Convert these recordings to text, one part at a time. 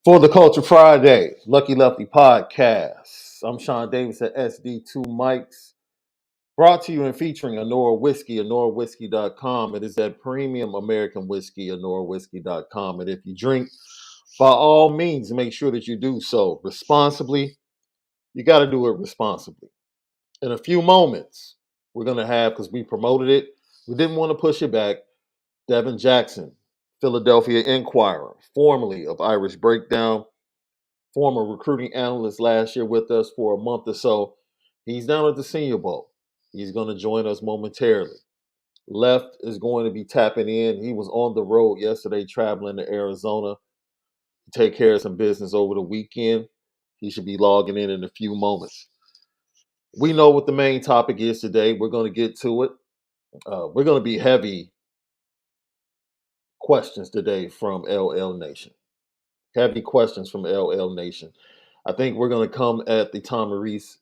For the Culture Friday, Lucky Lefty Podcast. I'm Shaun Davis at SD2 Mics. Brought to you and featuring Onora Whiskey, OnoraWhiskey.com. It is that premium American whiskey, OnoraWhiskey.com. And if you drink, by all means, make sure that you do so responsibly. You got to do it responsibly. In a few moments, we're going to have, because we promoted it, we didn't want to push it back, Devin Jackson, Philadelphia Inquirer, formerly of Irish Breakdown, former recruiting analyst last year with us for a month or so. He's down at the Senior Bowl. He's going to join us momentarily. Left is going to be tapping in. He was on the road yesterday traveling to Arizona to take care of some business over the weekend. He should be logging in a few moments. We know what the main topic is today. We're going to get to it. We're going to be heavy questions today from LL Nation. Heavy questions from LL Nation. I think we're going to come at the Tom Rees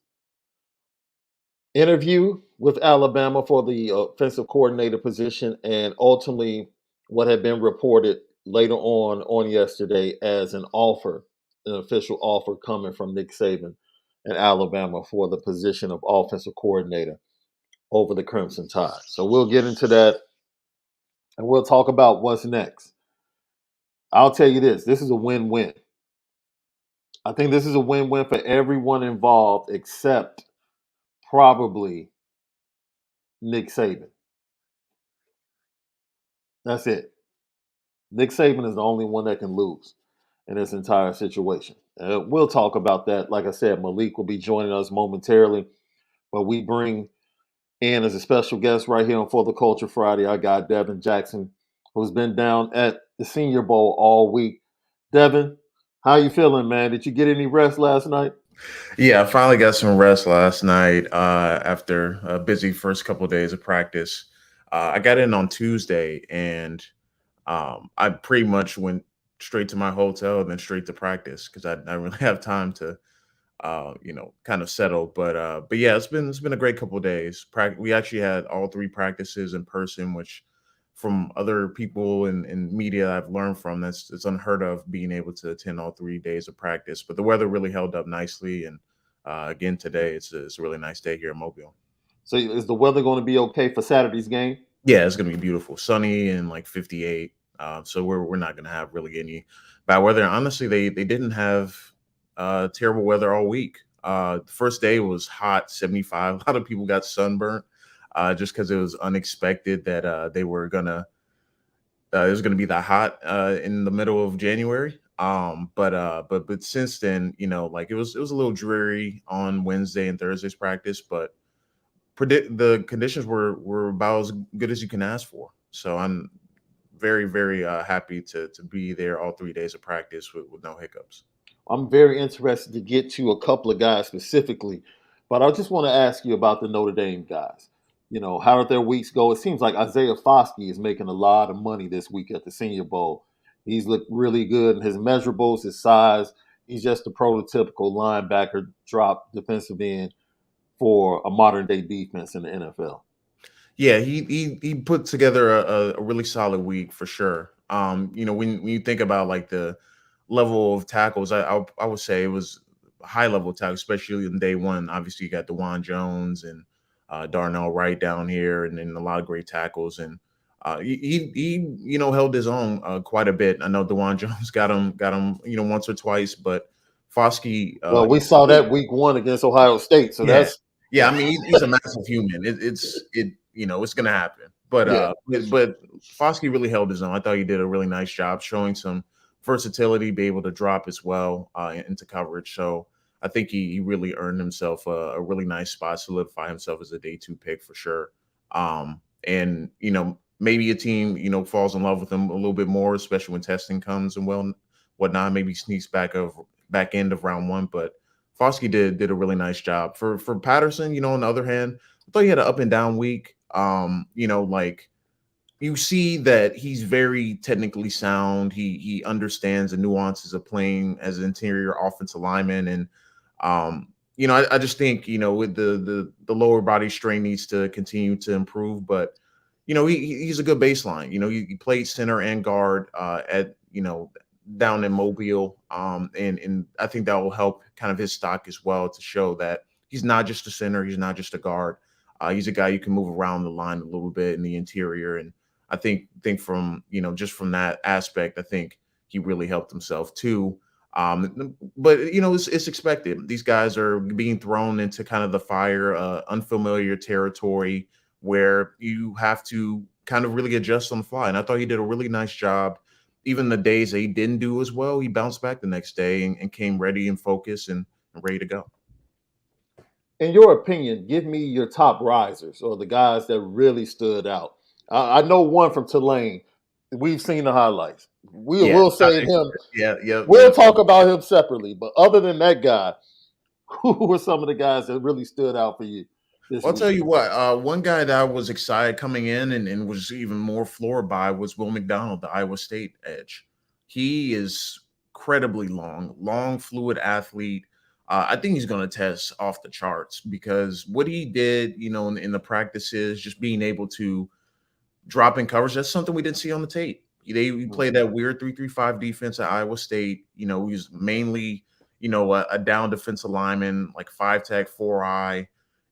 interview with Alabama for the offensive coordinator position, and ultimately what had been reported later on yesterday as an offer, an official offer coming from Nick Saban and Alabama for the position of offensive coordinator over the Crimson Tide. So we'll get into that and we'll talk about what's next. I'll tell you this: this is a win-win. I think this is a win-win for everyone involved except probably Nick Saban. That's it. Nick Saban is the only one that can lose in this entire situation. We'll talk about that. Like I said, Malik will be joining us momentarily, but we bring in as a special guest right here on For the Culture Friday. I got Devin Jackson, who's been down at the Senior Bowl all week. Devin, how you feeling, man? Did you get any rest last night? Yeah, I finally got some rest last night after a busy first couple of days of practice. I got in on Tuesday, and I pretty much went straight to my hotel and then straight to practice because I didn't really have time to, kind of settle. But yeah, it's been a great couple of days. We actually had all three practices in person, which from other people in media I've learned from, that's it's unheard of being able to attend all 3 days of practice. But the weather really held up nicely, and again today it's a really nice day here in Mobile. So is the weather going to be okay for Saturday's game? Yeah, it's gonna be beautiful, sunny and like 58. So we're not gonna have really any bad weather. Honestly, they didn't have terrible weather all week. The first day was hot, 75. A lot of people got sunburnt just because it was unexpected that it was gonna be that hot in the middle of January. But since then, like it was a little dreary on Wednesday and Thursday's practice, but predict the conditions were about as good as you can ask for. So I'm very happy to be there all 3 days of practice with no hiccups. I'm very interested to get to a couple of guys specifically, but I just want to ask you about the Notre Dame guys. How did their weeks go? It seems like Isaiah Foskey is making a lot of money this week at the Senior Bowl. He's looked really good in his measurables, his size. He's just a prototypical linebacker drop defensive end for a modern day defense in the NFL. Yeah, he put together a really solid week for sure. When you think about like the level of tackles, I would say it was a high level tackle, especially in day one. Obviously, you got Dewan Jones and Darnell Wright down here, and then a lot of great tackles. And he held his own quite a bit. I know Dewan Jones got him once or twice, but Foskey, Well, we saw that week one against Ohio State, so yeah, that's yeah. I mean, he's a massive human. It's gonna happen. But yeah. Foskey really held his own. I thought he did a really nice job showing some versatility, be able to drop as well into coverage. So I think he really earned himself a really nice spot, solidify himself as a day two pick for sure. And maybe a team falls in love with him a little bit more, especially when testing comes and whatnot. Maybe sneaks back end of round one, but Foskey did a really nice job. For Patterson, on the other hand, I thought he had an up and down week. Like you see that he's very technically sound. He understands the nuances of playing as an interior offensive lineman, and I just think with the lower body strain needs to continue to improve, but he's a good baseline. He played center and guard at down in Mobile, and I think that will help kind of his stock as well to show that he's not just a center, he's not just a guard. He's a guy you can move around the line a little bit in the interior, and I think from just from that aspect, I think he really helped himself too. But it's expected. These guys are being thrown into kind of the fire, unfamiliar territory where you have to kind of really adjust on the fly. And I thought he did a really nice job. Even the days that he didn't do as well, he bounced back the next day and came ready and focused and ready to go. In your opinion, give me your top risers or the guys that really stood out. I know one from Tulane. We've seen the highlights. Yeah, We'll say him. yeah, yeah, We'll yeah. talk about him separately. But other than that guy, who were some of the guys that really stood out for you this I'll week? tell you what. One guy that I was excited coming in and was even more floored by was Will McDonald, the Iowa State edge. He is incredibly long, fluid athlete. I think he's going to test off the charts because what he did, in the practices, just being able to drop in coverage. That's something we didn't see on the tape. They played that weird 3-3-5 defense at Iowa State. He was mainly, a down defensive lineman, like 5 tech, 4 eye.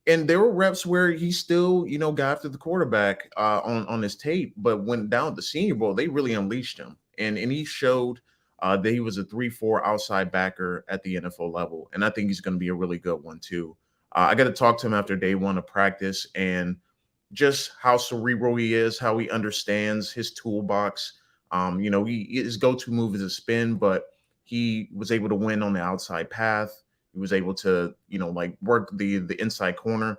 And there were reps where he still, got after the quarterback on his tape, but when down at the Senior Bowl, they really unleashed him. And he showed that he was a 3-4 outside backer at the NFL level. And I think he's going to be a really good one too. I got to talk to him after day one of practice, and just how cerebral he is, how he understands his toolbox. His go-to move is a spin, but he was able to win on the outside path. He was able to, like work the inside corner,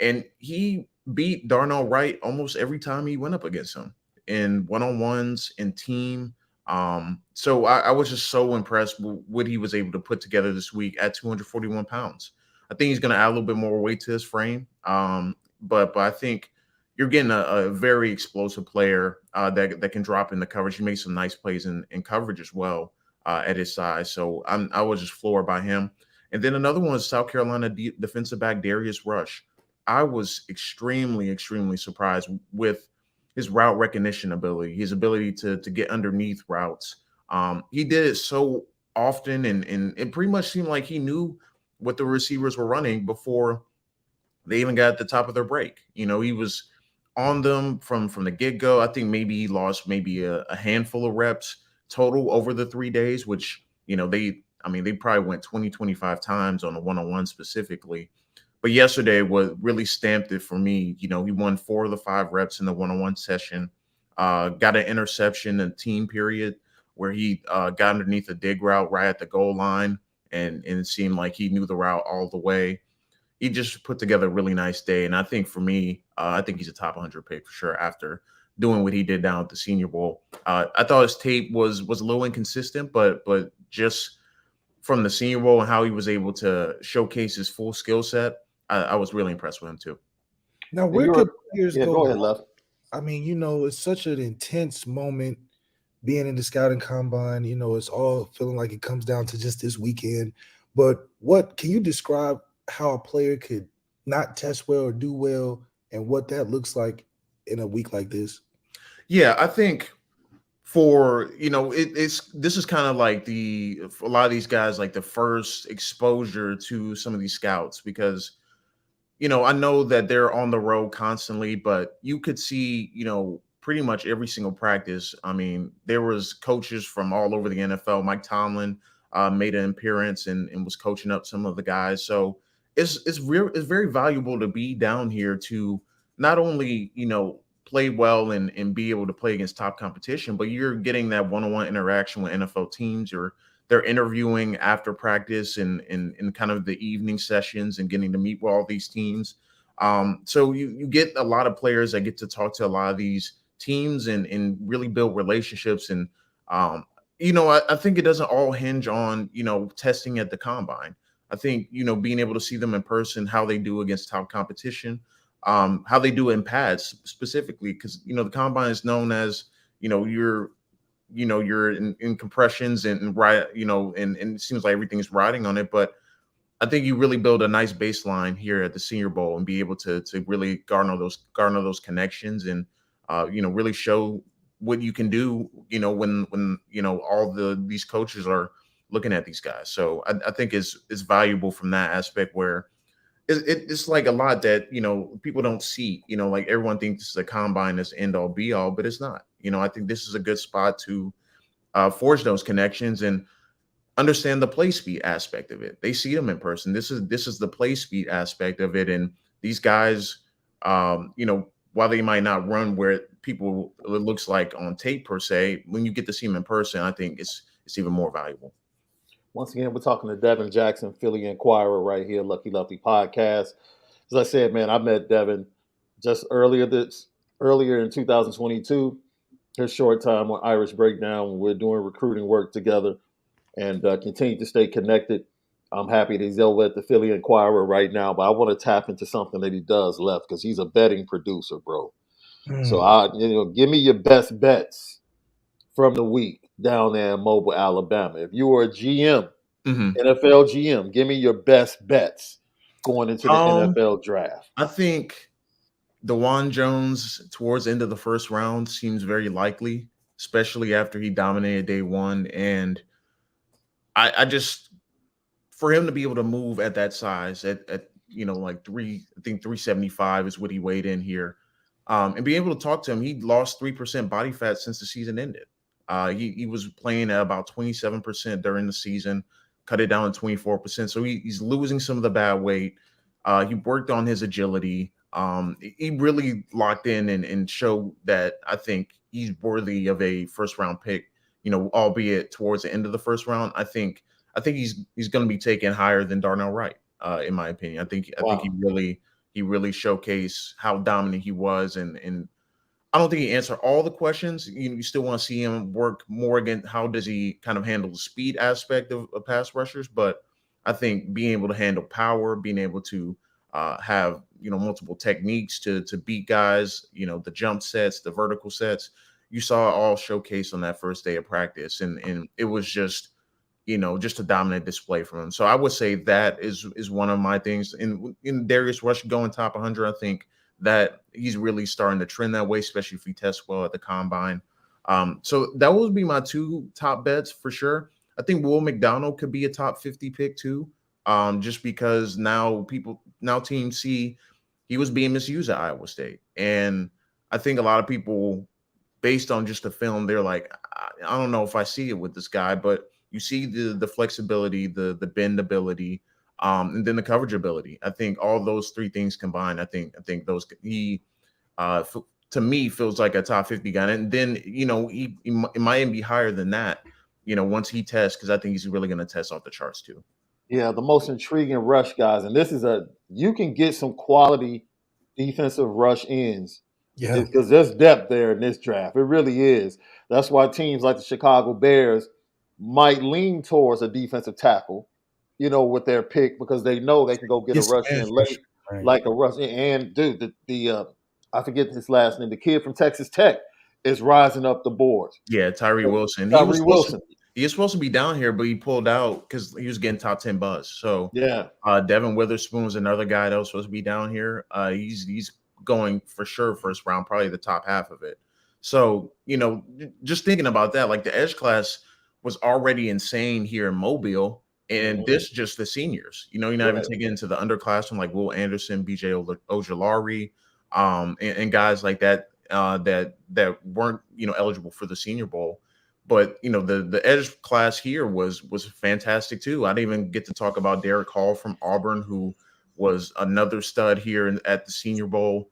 and he beat Darnell Wright almost every time he went up against him in one-on-ones in team. So I was just so impressed with what he was able to put together this week at 241 pounds. I think he's going to add a little bit more weight to his frame. But I think you're getting a very explosive player that can drop in the coverage. He made some nice plays in coverage as well at his size. So I was just floored by him. And then another one is South Carolina defensive back Darius Rush. I was extremely, extremely surprised with his route recognition ability, his ability to get underneath routes. He did it so often, and it pretty much seemed like he knew what the receivers were running before they even got at the top of their break. He was on them from the get-go. I think maybe he lost maybe a handful of reps total over the 3 days, which, they probably went 20, 25 times on a one-on-one specifically. But yesterday was really stamped it for me. He won 4 of the 5 reps in the one-on-one session, got an interception in team period where he got underneath a dig route right at the goal line, and it seemed like he knew the route all the way. He just put together a really nice day. And I think for me, I think he's a top 100 pick for sure after doing what he did down at the Senior Bowl. I thought his tape was a little inconsistent, but just from the Senior Bowl and how he was able to showcase his full skill set, I was really impressed with him too. Now, where could players go? Go ahead, Left. I mean, it's such an intense moment being in the scouting combine. It's all feeling like it comes down to just this weekend. But what can you describe how a player could not test well or do well and what that looks like in a week like this? Yeah, I think for, this is kind of like for a lot of these guys, like the first exposure to some of these scouts, because, I know that they're on the road constantly, but you could see, pretty much every single practice. I mean, there was coaches from all over the NFL. Mike Tomlin made an appearance and was coaching up some of the guys. So it's very valuable to be down here to not only, play well and be able to play against top competition, but you're getting that one-on-one interaction with NFL teams, or they're interviewing after practice and in kind of the evening sessions and getting to meet with all these teams. So you get a lot of players that get to talk to a lot of these teams and really build relationships. And, I think it doesn't all hinge on, testing at the combine. I think, being able to see them in person, how they do against top competition, how they do in pads specifically, because, the combine is known as, you're in compressions and right, and it seems like everything's riding on it. But I think you really build a nice baseline here at the Senior Bowl and be able to really garner those connections and, really show what you can do, when all these coaches are looking at these guys. So I think it's valuable from that aspect where it's like a lot that people don't see. Like everyone thinks the combine is end all be all, but it's not. I think this is a good spot to forge those connections and understand the play speed aspect of it. They see them in person. This is the play speed aspect of it, and these guys, while they might not run where people it looks like on tape per se, when you get to see them in person, I think it's even more valuable. Once again, we're talking to Devin Jackson, Philly Inquirer, right here, Lucky Lefty Podcast. As I said, man, I met Devin just earlier in 2022. His short time on Irish Breakdown, we're doing recruiting work together and continue to stay connected. I'm happy that he's over at the Philly Inquirer right now, but I want to tap into something that he does left because he's a betting producer, bro. So give me your best bets from the week down there in Mobile, Alabama. If you were a GM, Mhm. NFL GM, give me your best bets going into the NFL draft. I think DeJuan Jones towards the end of the first round seems very likely, especially after he dominated day one. And I just for him to be able to move at that size at like 375 is what he weighed in here. And be able to talk to him, he lost 3% body fat since the season ended. He was playing at about 27% during the season, cut it down to 24%. So he's losing some of the bad weight. He worked on his agility. He really locked in and showed that I think he's worthy of a first round pick, albeit towards the end of the first round. I think he's going to be taken higher than Darnell Wright, in my opinion. I think he really showcased how dominant he was, and I don't think he answered all the questions. You still want to see him work more again. How does he kind of handle the speed aspect of pass rushers? But I think being able to handle power, being able to have multiple techniques to beat guys, the jump sets, the vertical sets, you saw it all showcased on that first day of practice, and it was just a dominant display from him. So I would say that is one of my things. In Darius Rush going top 100, I think that he's really starting to trend that way, especially if he tests well at the combine. So that would be my two top bets for sure. I think Will McDonald could be a top 50 pick too, just because now teams see he was being misused at Iowa State. And I think a lot of people, based on just the film, they're like, I don't know if I see it with this guy, but you see the flexibility, the bend ability, and then the coverage ability. I think all those three things combined, I think those he to me feels like a top 50 guy. And then he might even be higher than that, once he tests, because I think he's really going to test off the charts too. Yeah, the most intriguing rush guys, and you can get some quality defensive rush ends Yeah. because there's depth there in this draft. It really is. That's why teams like the Chicago Bears might lean towards a defensive tackle, with their pick because they know they can go get a Yes, rush in late, right. like a rush in. And dude, the I forget his last name. The kid from Texas Tech is rising up the boards. Yeah, Tyree Wilson. Tyree Wilson. He was supposed to be down here, but he pulled out because he was getting top 10 buzz. So Yeah. Devin Witherspoon was another guy that was supposed to be down here. He's going for sure first round, probably the top half of it. So, just thinking about that, like the edge class was already insane here in Mobile, and this just the seniors. You're not even taking into the underclassmen like Will Anderson, BJ Ojolari, and guys like that that weren't eligible for the Senior Bowl. But the edge class here was fantastic too. I didn't even get to talk about Derek Hall from Auburn, who was another stud here at the Senior Bowl.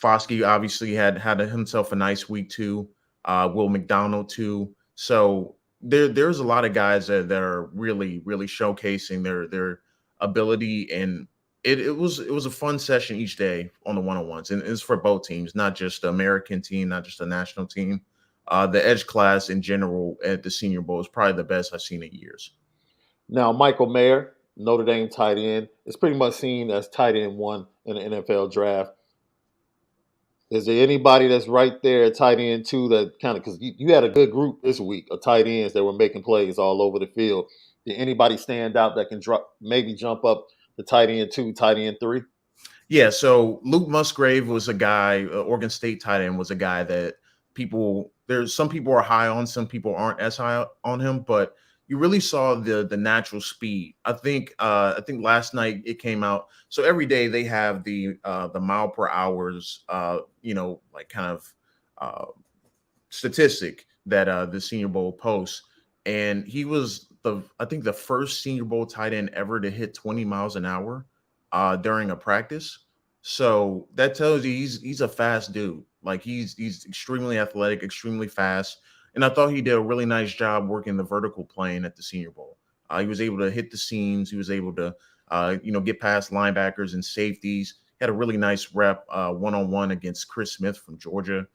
Foskey obviously had himself a nice week too. Will McDonald too. So there's a lot of guys that are really showcasing their ability, and it was a fun session each day on the one-on-ones, and it's for both teams, not just the American team, not just the national team. The edge class in general at the Senior Bowl is probably the best I've seen in years. Now, Michael Mayer, Notre Dame tight end, is pretty much seen as tight end one in the NFL draft. Is there anybody that's right there at tight end two that kind of, because you had a good group this week of tight ends that were making plays all over the field. Did anybody stand out that can maybe jump up to tight end two, tight end three? Yeah, so Luke Musgrave was a guy, Oregon State tight end was a guy that there's some people are high on, some people aren't as high on him, but you really saw the natural speed. I think last night it came out. So every day they have the mile per hours, like kind of uh, statistic that the Senior Bowl posts, and he was the first Senior Bowl tight end ever to hit 20 miles an hour during a practice. So that tells you he's a fast dude. Like he's extremely athletic, extremely fast, and I thought he did a really nice job working the vertical plane at the Senior Bowl. He was able to hit the seams. He was able to get past linebackers and safeties. He had a really nice rep one on one against Chris Smith from Georgia.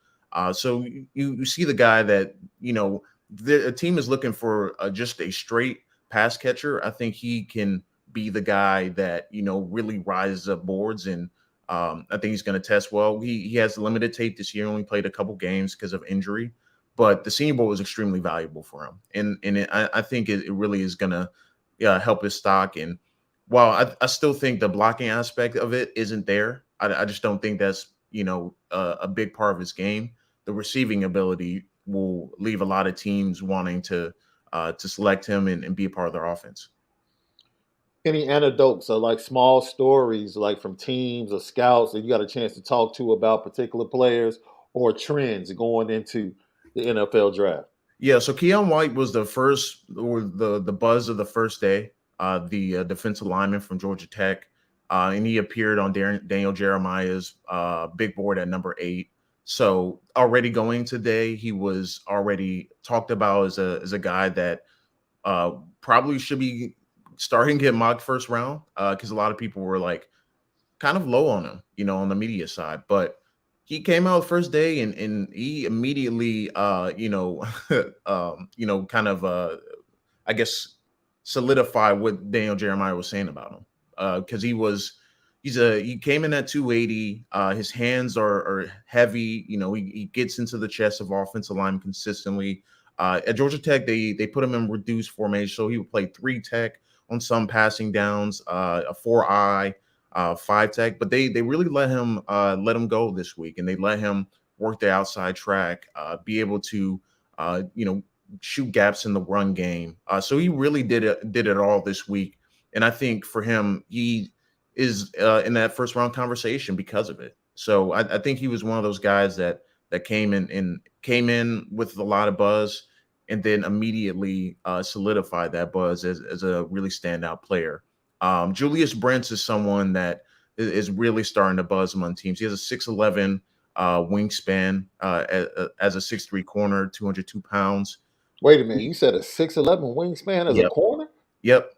So you see the guy that the team is looking for just a straight pass catcher. I think he can be the guy that really rises up boards, and I think he's going to test well. He has limited tape this year, only played a couple games because of injury, but the Senior Bowl was extremely valuable for him, I think it really is going to help his stock. And while I still think the blocking aspect of it isn't there, I just don't think that's a big part of his game. The receiving ability will leave a lot of teams wanting to select him and be a part of their offense. Any anecdotes or like small stories, like from teams or scouts that you got a chance to talk to about particular players or trends going into the NFL draft? Yeah, so Keon White was the first, or the buzz of the first day, the defensive lineman from Georgia Tech, and he appeared on Daniel Jeremiah's big board at number 8. So already going today, he was already talked about as a guy that probably should be starting to get mocked first round, because a lot of people were like kind of low on him, on the media side. But he came out first day, and he immediately kind of I guess solidify what Daniel Jeremiah was saying about him. Because he came in at 280. His hands are heavy. He gets into the chest of offensive linemen consistently. At Georgia Tech, they put him in reduced formation, so he would play 3 tech on some passing downs, a 4-eye, 5 tech. But they really let him go this week, and they let him work the outside track, be able to shoot gaps in the run game. So he really did it all this week, and I think for him, he is in that first round conversation because of it. So I think he was one of those guys that came in with a lot of buzz, and then immediately solidified that buzz as a really standout player. Julius Brents is someone that is really starting to buzz among teams. He has a 6'11" wingspan as a 6'3" corner, 202 pounds. Wait a minute, you said a 6'11" wingspan as a Yep. corner? Yep.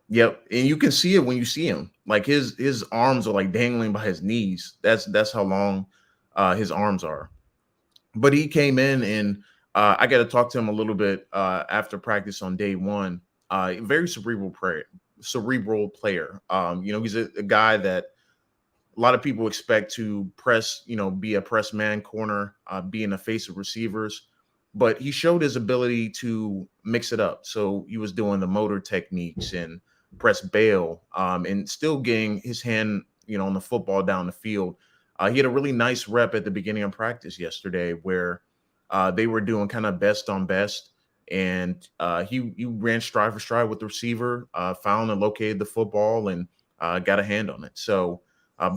Yep. And you can see it when you see him. Like his arms are like dangling by his knees. That's how long his arms are. But he came in, and I got to talk to him a little bit after practice on day one. Very cerebral player. He's a guy that a lot of people expect to press, be a press man corner, be in the face of receivers, but he showed his ability to mix it up. So he was doing the motor techniques and press bail, and still getting his hand, on the football down the field. He had a really nice rep at the beginning of practice yesterday where they were doing kind of best on best. And he ran stride for stride with the receiver, found and located the football, and got a hand on it. So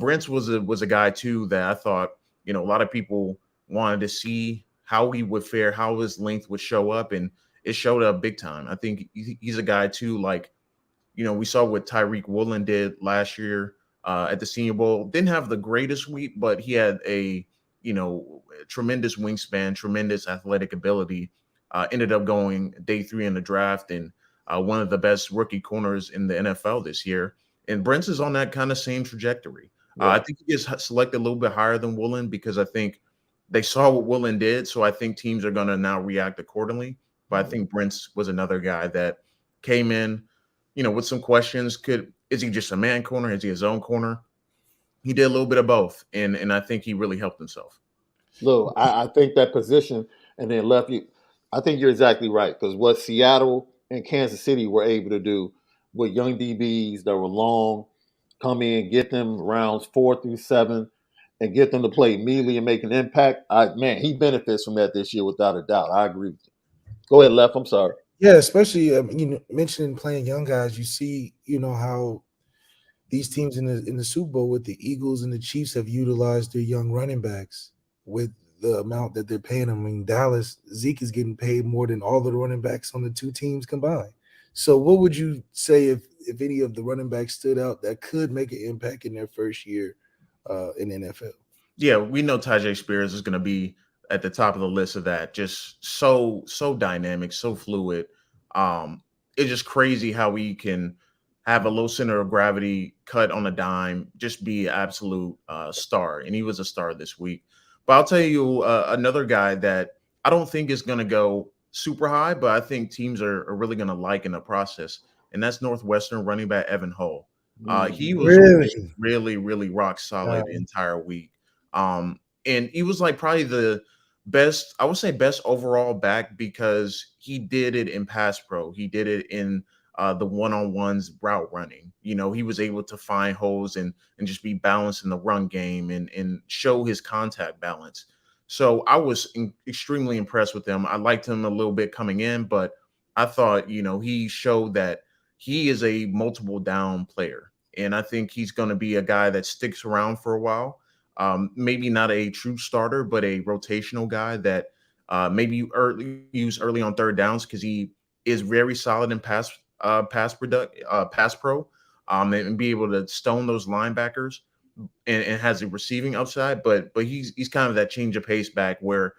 Brents was a guy too that I thought, a lot of people wanted to see how he would fare, how his length would show up, and it showed up big time. I think he's a guy too, like, we saw what Tyreek Woolen did last year at the Senior Bowl. Didn't have the greatest week, but he had a tremendous wingspan, tremendous athletic ability. Ended up going day 3 in the draft, and one of the best rookie corners in the NFL this year. And Brents is on that kind of same trajectory. I think he gets selected a little bit higher than Woolen because I think they saw what Woolen did. So I think teams are going to now react accordingly. But I think Brents was another guy that came in, with some questions. Is he just a man corner? Is he his own corner? He did a little bit of both. And I think he really helped himself. Look, I think that position and then left you. I think you're exactly right because what Seattle and Kansas City were able to do with young DBs that were long come in, get them rounds 4 through 7, and get them to play immediately and make an impact. Man, he benefits from that this year without a doubt. I agree with you. Go ahead, Left. I'm sorry. Yeah, especially mentioning playing young guys. You see, how these teams in the Super Bowl with the Eagles and the Chiefs have utilized their young running backs with the amount that they're paying them. I mean, Dallas, Zeke is getting paid more than all of the running backs on the two teams combined. So what would you say if any of the running backs stood out that could make an impact in their first year in the NFL? Yeah, we know Tajay Spears is going to be at the top of the list of that. Just so dynamic, so fluid. Um, it's just crazy how we can have a low center of gravity, cut on a dime, just be an absolute star. And he was a star this week. But I'll tell you another guy that I don't think is going to go super high, but I think teams are really going to like in the process, and that's Northwestern running back Evan Hull. He was Really? really rock solid the entire week. And he was like probably the best, I would say best overall back because he did it in pass pro. He did it in the one-on-ones route running. He was able to find holes and just be balanced in the run game and show his contact balance. So I was extremely impressed with him. I liked him a little bit coming in, but I thought, he showed that he is a multiple down player. And I think he's going to be a guy that sticks around for a while. Maybe not a true starter, but a rotational guy that maybe you use early on third downs because he is very solid in pass pro, and be able to stone those linebackers and has a receiving upside. But he's kind of that change of pace back where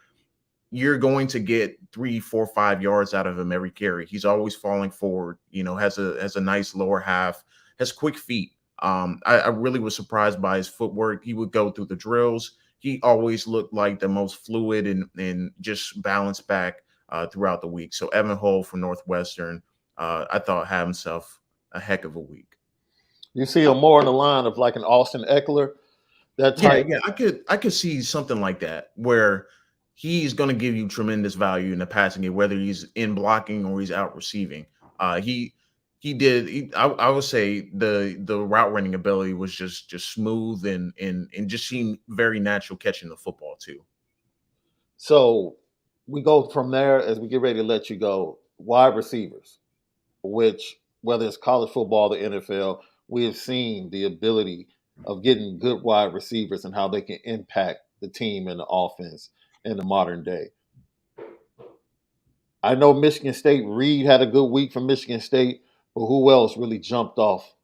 you're going to get 3, 4, 5 yards out of him every carry. He's always falling forward, has a nice lower half, has quick feet. I really was surprised by his footwork. He would go through the drills. He always looked like the most fluid and just balanced back throughout the week. So Evan Hull from Northwestern, I thought had himself a heck of a week. You see him more in the line of like an Austin Eckler, that Yeah, type. yeah, I could see something like that where he's going to give you tremendous value in the passing game, whether he's in blocking or he's out receiving. He did. I would say the route running ability was just smooth and just seemed very natural catching the football too. So we go from there as we get ready to let you go. Wide receivers, which whether it's college football or NFL, we have seen the ability of getting good wide receivers and how they can impact the team and the offense in the modern day. I know Michigan State, Reed had a good week from Michigan State, but who else really jumped off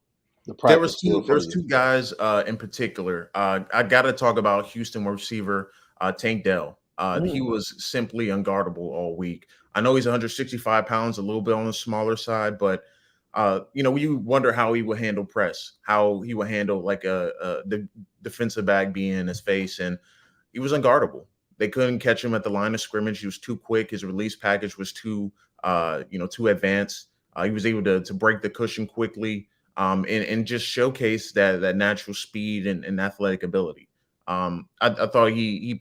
the practice field There for was you? two guys in particular. I got to talk about Houston receiver Tank Dell. He Mm. was simply unguardable all week. I know he's 165 pounds, a little bit on the smaller side, but you wonder how he would handle press, how he would handle like the defensive back being in his face, and he was unguardable. They couldn't catch him at the line of scrimmage. He was too quick. His release package was too advanced. He was able to break the cushion quickly, and just showcase that natural speed and athletic ability. I thought he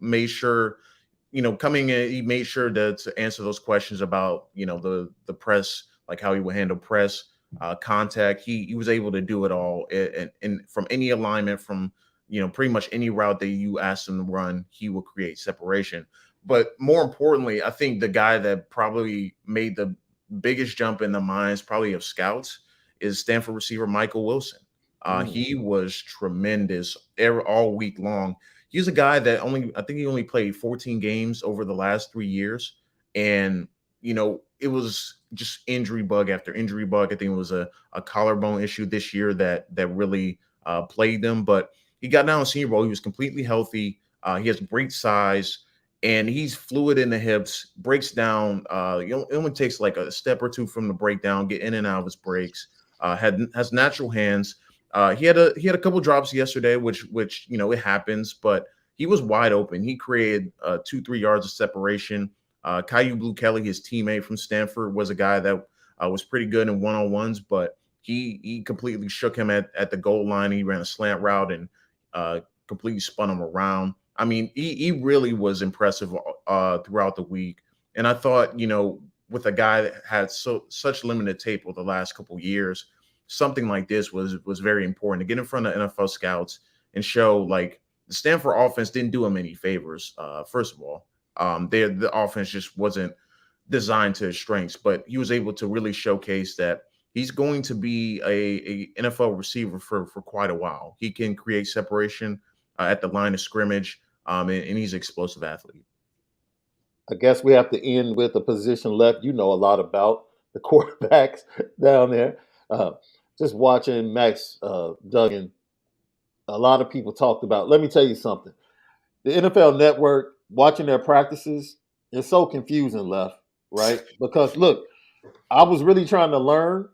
made sure, coming in, he made sure to answer those questions about, the press, like how he would handle press, contact. He was able to do it all, and from any alignment, from pretty much any route that you asked him to run, he will create separation. But more importantly, I think the guy that probably made the biggest jump in the minds, probably of scouts, is Stanford receiver Michael Wilson. Mm. He was tremendous all week long. He's a guy that I think he only played 14 games over the last 3 years. And, it was just injury bug after injury bug. I think it was a collarbone issue this year that really plagued him. But he got down to Senior Bowl. He was completely healthy. He has great size, and he's fluid in the hips, breaks down. It only takes like a step or two from the breakdown, get in and out of his breaks. Has natural hands. He had a couple drops yesterday, which it happens, but he was wide open. He created 2-3 yards of separation. Caillou Blue Kelly, his teammate from Stanford, was a guy that was pretty good in one-on-ones, but he completely shook him at the goal line. He ran a slant route and completely spun him around. I mean, he really was impressive throughout the week. And I thought, with a guy that had such limited tape over the last couple years, something like this was very important to get in front of NFL scouts and show like the Stanford offense didn't do him any favors. First of all, the offense just wasn't designed to his strengths, but he was able to really showcase that he's going to be a NFL receiver for quite a while. He can create separation at the line of scrimmage, and he's an explosive athlete. I guess we have to end with a position left. You know a lot about the quarterbacks down there. Uh, just watching Max Duggan, a lot of people talked about. Let me tell you something. The NFL Network, watching their practices, is so confusing, left, right? Because look, I was really trying to learn,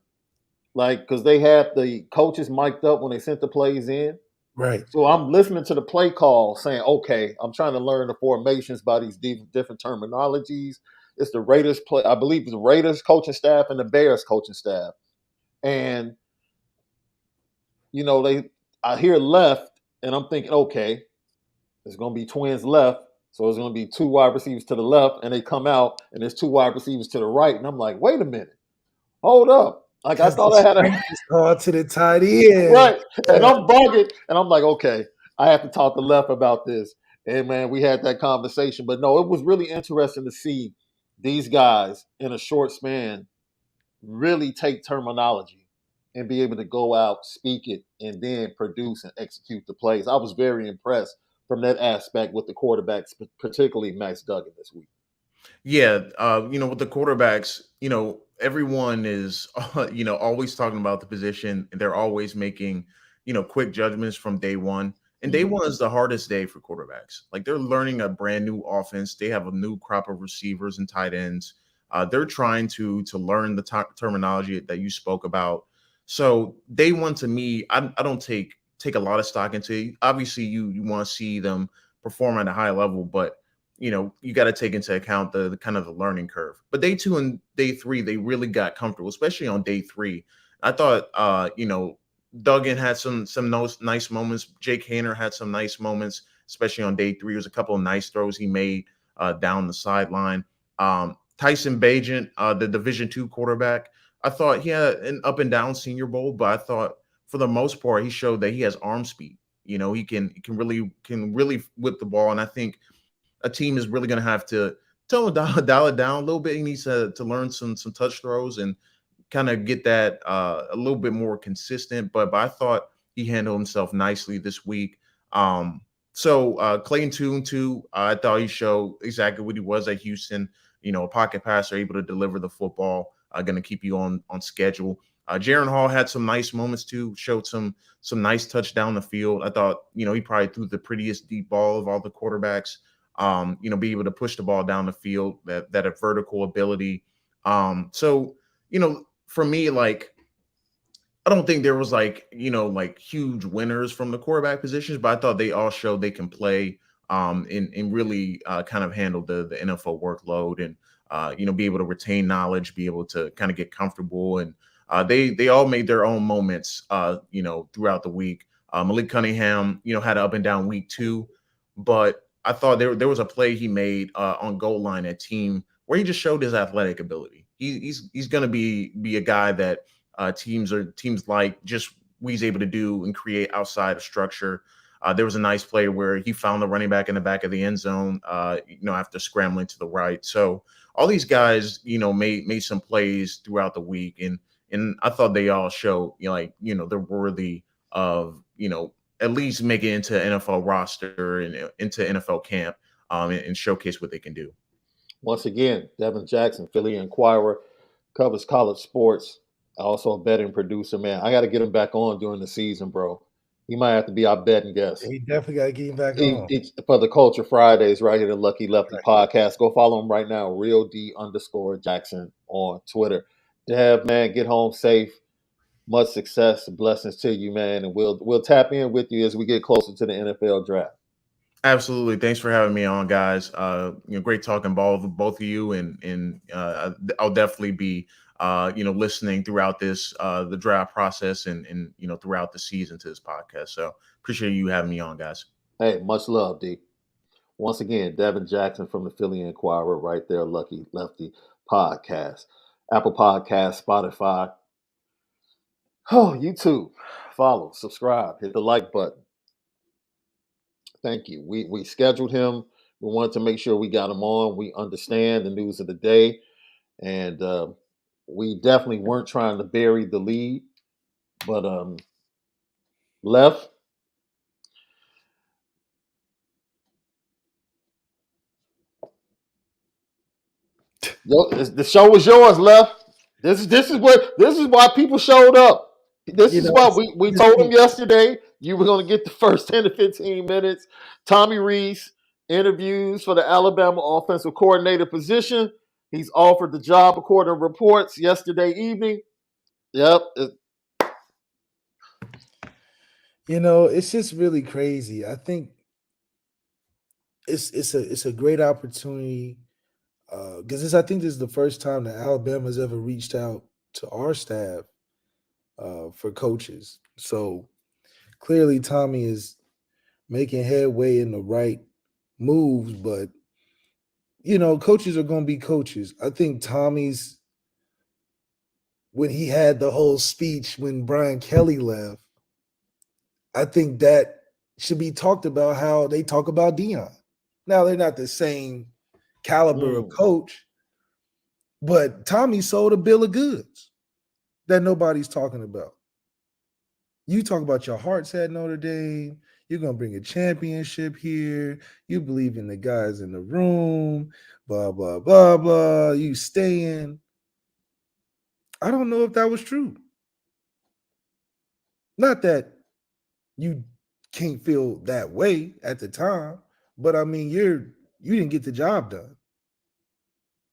like, because they had the coaches mic'd up when they sent the plays in. Right. So I'm listening to the play call saying, okay, I'm trying to learn the formations by these different terminologies. It's the Raiders play, I believe the Raiders coaching staff and the Bears coaching staff. And, I hear left and I'm thinking, okay, there's going to be twins left. So it's going to be two wide receivers to the left and they come out and there's two wide receivers to the right. And I'm like, wait a minute, hold up. Like I thought I had a call to the tight end. right. And I'm bugging. And I'm like, okay, I have to talk to Left about this. And man, we had that conversation. But no, it was really interesting to see these guys in a short span really take terminology and be able to go out, speak it, and then produce and execute the plays. I was very impressed from that aspect with the quarterbacks, particularly Max Duggan this week. Yeah, with the quarterbacks, everyone is, always talking about the position. They're always making, quick judgments from day one. And day one is the hardest day for quarterbacks. Like they're learning a brand new offense. They have a new crop of receivers and tight ends. They're trying to learn the terminology that you spoke about. So day one to me, I don't take a lot of stock into it. Obviously, you want to see them perform at a high level, but you got to take into account the kind of the learning curve. But day two and day three, they really got comfortable, especially on day three. I thought, Duggan had some nice moments. Jake Haener had some nice moments, especially on day three. There was a couple of nice throws he made down the sideline. Tyson Bagent, the Division II quarterback, I thought he had an up and down Senior Bowl, but I thought for the most part he showed that he has arm speed. He can really whip the ball, and I think a team is really going to have to tell him dial it down a little bit. He needs to learn some touch throws and kind of get that a little bit more consistent. But I thought he handled himself nicely this week. So Clayton Tune too, I thought he showed exactly what he was at Houston. A pocket passer, able to deliver the football, going to keep you on schedule. Jaron Hall had some nice moments too, showed some nice touch down the field. I thought, he probably threw the prettiest deep ball of all the quarterbacks. Be able to push the ball down the field, that a vertical ability. So, for me, like, I don't think there was like huge winners from the quarterback positions, but I thought they all showed they can play and really kind of handle the NFL workload and, be able to retain knowledge, be able to kind of get comfortable. And they all made their own moments, throughout the week. Malik Cunningham, had an up and down week too, but I thought there was a play he made on goal line at team where he just showed his athletic ability. He's going to be a guy that teams like just what he's able to do and create outside of structure. There was a nice play where he found the running back in the back of the end zone, after scrambling to the right. So all these guys, made some plays throughout the week, and I thought they all show, they're worthy of, at least make it into NFL roster and into NFL camp, and showcase what they can do. Once again, Devin Jackson, Philly Inquirer, covers college sports. Also a betting producer, man. I got to get him back on during the season, bro. He might have to be our betting guest. He definitely got to get him back on. For the Culture Fridays right here, the Lucky Lefty podcast. Go follow him right now, RealD_Jackson on Twitter. Dev, man, get home safe. Much success and blessings to you, man. And we'll tap in with you as we get closer to the NFL draft. Absolutely. Thanks for having me on, guys. Great talking ball with both of you, and I'll definitely be listening throughout this the draft process and throughout the season to this podcast. So appreciate you having me on, guys. Hey, much love, D. Once again, Devin Jackson from the Philly Inquirer right there, Lucky Lefty podcast. Apple Podcast, Spotify, Oh, YouTube, follow, subscribe, hit the like button. Thank you. We scheduled him. We wanted to make sure we got him on. We understand the news of the day, and we definitely weren't trying to bury the lead. But Left, the show was yours. Left. This is why people showed up. This You is know, why it's, we it's told them yesterday you were going to get the first 10 to 15 minutes. Tommy Rees interviews for the Alabama offensive coordinator position. He's offered the job according to reports yesterday evening. Yep. it's just really crazy. I think it's a great opportunity because I think this is the first time that Alabama's ever reached out to our staff for coaches. So clearly, Tommy is making headway in the right moves, but coaches are going to be coaches. I think Tommy's when he had the whole speech when Brian Kelly left, I think that should be talked about how they talk about Dion. Now they're not the same caliber of coach, but Tommy sold a bill of goods that nobody's talking about. You talk about your heart's at Notre Dame. You're going to bring a championship here. You believe in the guys in the room, blah, blah, blah, blah. You staying. I don't know if that was true. Not that you can't feel that way at the time, but I mean, you didn't get the job done.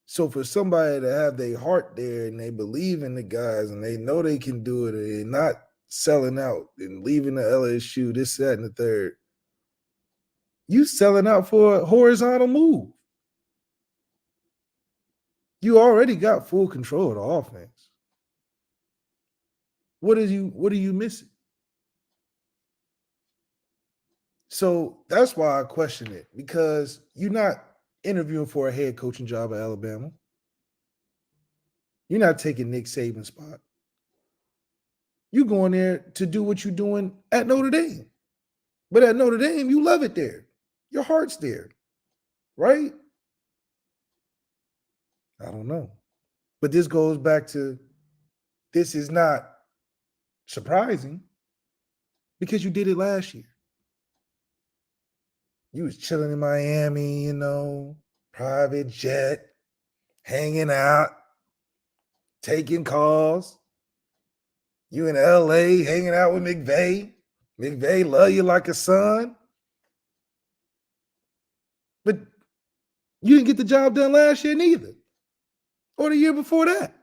So for somebody to have their heart there and they believe in the guys and they know they can do it and they're not selling out and leaving the LSU, this, that, and the third, you selling out for a horizontal move. You already got full control of the offense. What are you missing? So that's why I question it, because you're not interviewing for a head coaching job at Alabama. You're not taking Nick Saban's spot. You're going there to do what you're doing at Notre Dame. But at Notre Dame, you love it there. Your heart's there, right? I don't know. But this goes back to this is not surprising because you did it last year. You was chilling in Miami, private jet, hanging out, taking calls. You in LA hanging out with McVay. McVay love you like a son. But you didn't get the job done last year neither. Or the year before that.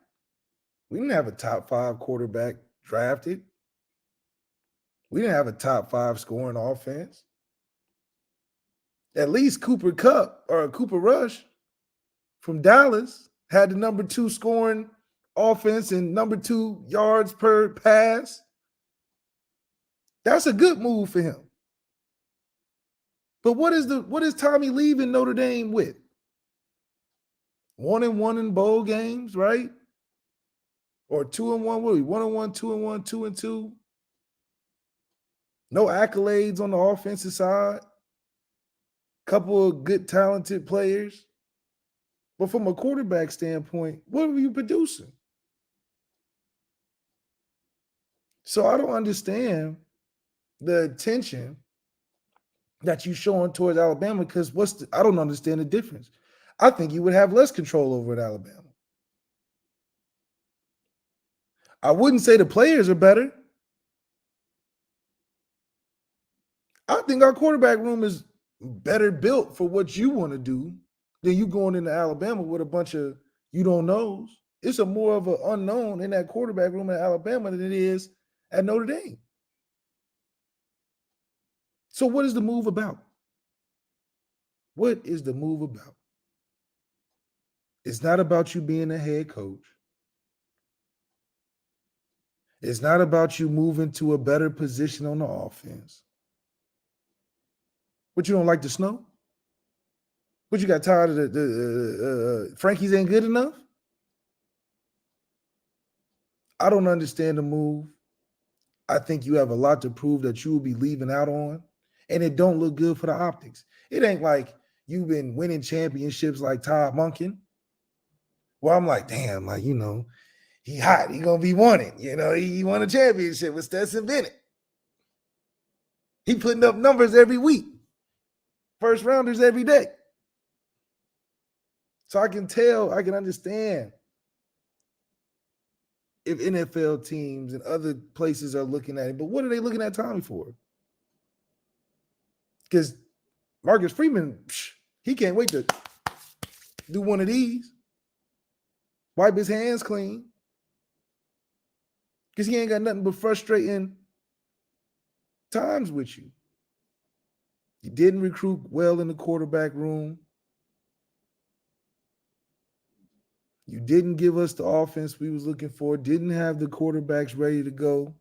We didn't have a top 5 quarterback drafted. We didn't have a top 5 scoring offense. At least Cooper Kupp or Cooper Rush from Dallas had the number 2 scoring offense and number 2 yards per pass. That's a good move for him. But what is Tommy leaving Notre Dame with? 1-1 in bowl games, right? Or 2-1, what are we? 1-1, 2-1, 2-2. No accolades on the offensive side. Couple of good, talented players. But from a quarterback standpoint, what are you producing? So I don't understand the attention that you're showing towards Alabama because I don't understand the difference. I think you would have less control over at Alabama. I wouldn't say the players are better. I think our quarterback room is better built for what you want to do than you going into Alabama with a bunch of you don't knows. It's a more of an unknown in that quarterback room in Alabama than it is at Notre Dame. So what is the move about? What is the move about? It's not about you being a head coach. It's not about you moving to a better position on the offense. But you don't like the snow? But you got tired of the Frankie's ain't good enough? I don't understand the move. I think you have a lot to prove that you will be leaving out on, and it don't look good for the optics. It ain't like you've been winning championships like Todd Monken. Well, I'm like, damn, like, he hot. He going to be wanted. He won a championship with Stetson Bennett. He putting up numbers every week. First rounders every day. So I can understand if NFL teams and other places are looking at it. But what are they looking at Tommy for? Because Marcus Freeman, he can't wait to do one of these. Wipe his hands clean. Because he ain't got nothing but frustrating times with you. You didn't recruit well in the quarterback room. You didn't give us the offense we was looking for. Didn't have the quarterbacks ready to go.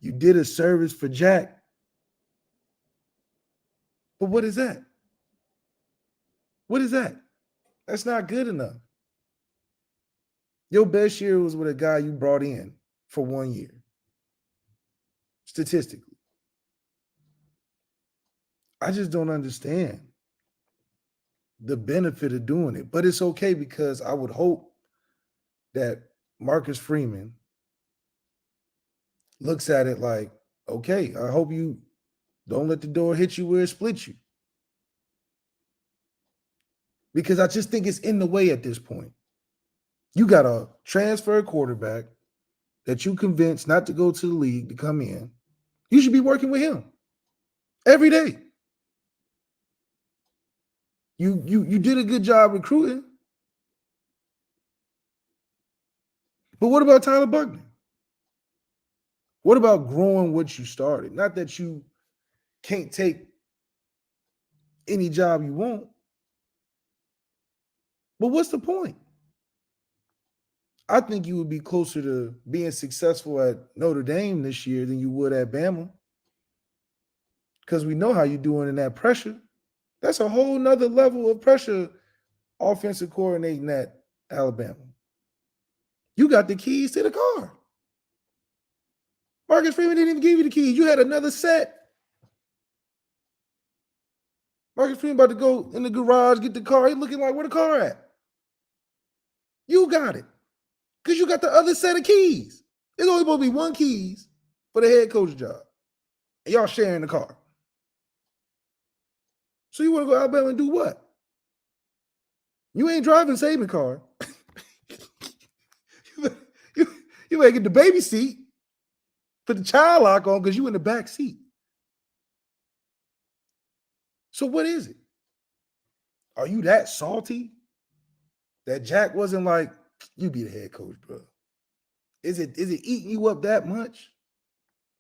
You did a service for Jack. But what is that? What is that? That's not good enough. Your best year was with a guy you brought in for 1 year. Statistically. I just don't understand the benefit of doing it. But it's okay because I would hope that Marcus Freeman looks at it like, okay, I hope you don't let the door hit you where it splits you. Because I just think it's in the way at this point. You got a transfer quarterback that you convinced not to go to the league to come in. You should be working with him every day. You did a good job recruiting. But what about Tyler Buckner? What about growing what you started? Not that you can't take any job you want. But what's the point? I think you would be closer to being successful at Notre Dame this year than you would at Bama. Because we know how you're doing in that pressure. That's a whole nother level of pressure offensive coordinating at Alabama. You got the keys to the car. Marcus Freeman didn't even give you the keys. You had another set. Marcus Freeman about to go in the garage, get the car. He looking like, where the car at? You got it. Because you got the other set of keys. There's only supposed to be one keys for the head coach job. And y'all sharing the car. So you want to go to Alabama and do what? You ain't driving Saban car. you better get the baby seat, put the child lock on because you in the back seat. So what is it? Are you that salty that Jack wasn't like, you be the head coach, bro? Is it eating you up that much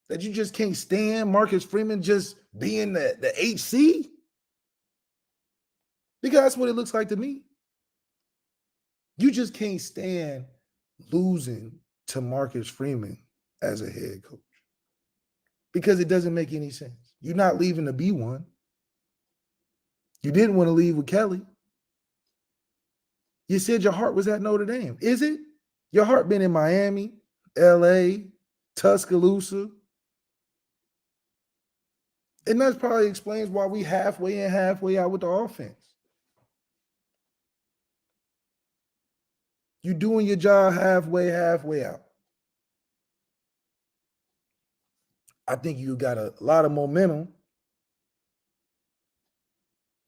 that you just can't stand Marcus Freeman just being the HC? Because that's what it looks like to me. You just can't stand losing to Marcus Freeman as a head coach because it doesn't make any sense. You're not leaving to be one. You didn't want to leave with Kelly. You said your heart was at Notre Dame. Is it? Your heart been in Miami, LA, Tuscaloosa. And that probably explains why we halfway in, halfway out with the offense. You're doing your job halfway out. I think you got a lot of momentum.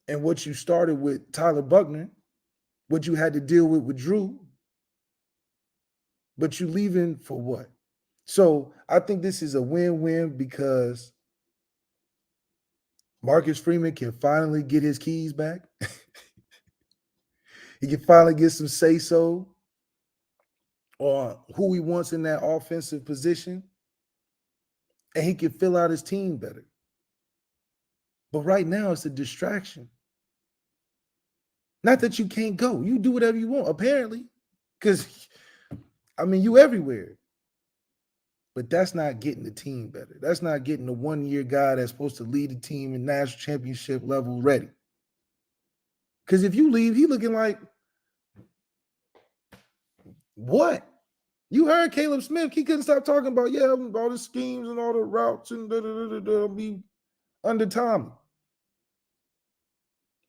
And what you started with Tyler Buckner, what you had to deal with Drew, but you leaving for what? So I think this is a win-win because Marcus Freeman can finally get his keys back. He can finally get some say-so on who he wants in that offensive position. And he can fill out his team better. But right now, it's a distraction. Not that you can't go. You do whatever you want, apparently. Because, you everywhere. But that's not getting the team better. That's not getting the one-year guy that's supposed to lead the team in national championship level ready. Because if you leave, he looking like, what? You heard Caleb Smith. He couldn't stop talking about, all the schemes and all the routes and be under Tommy.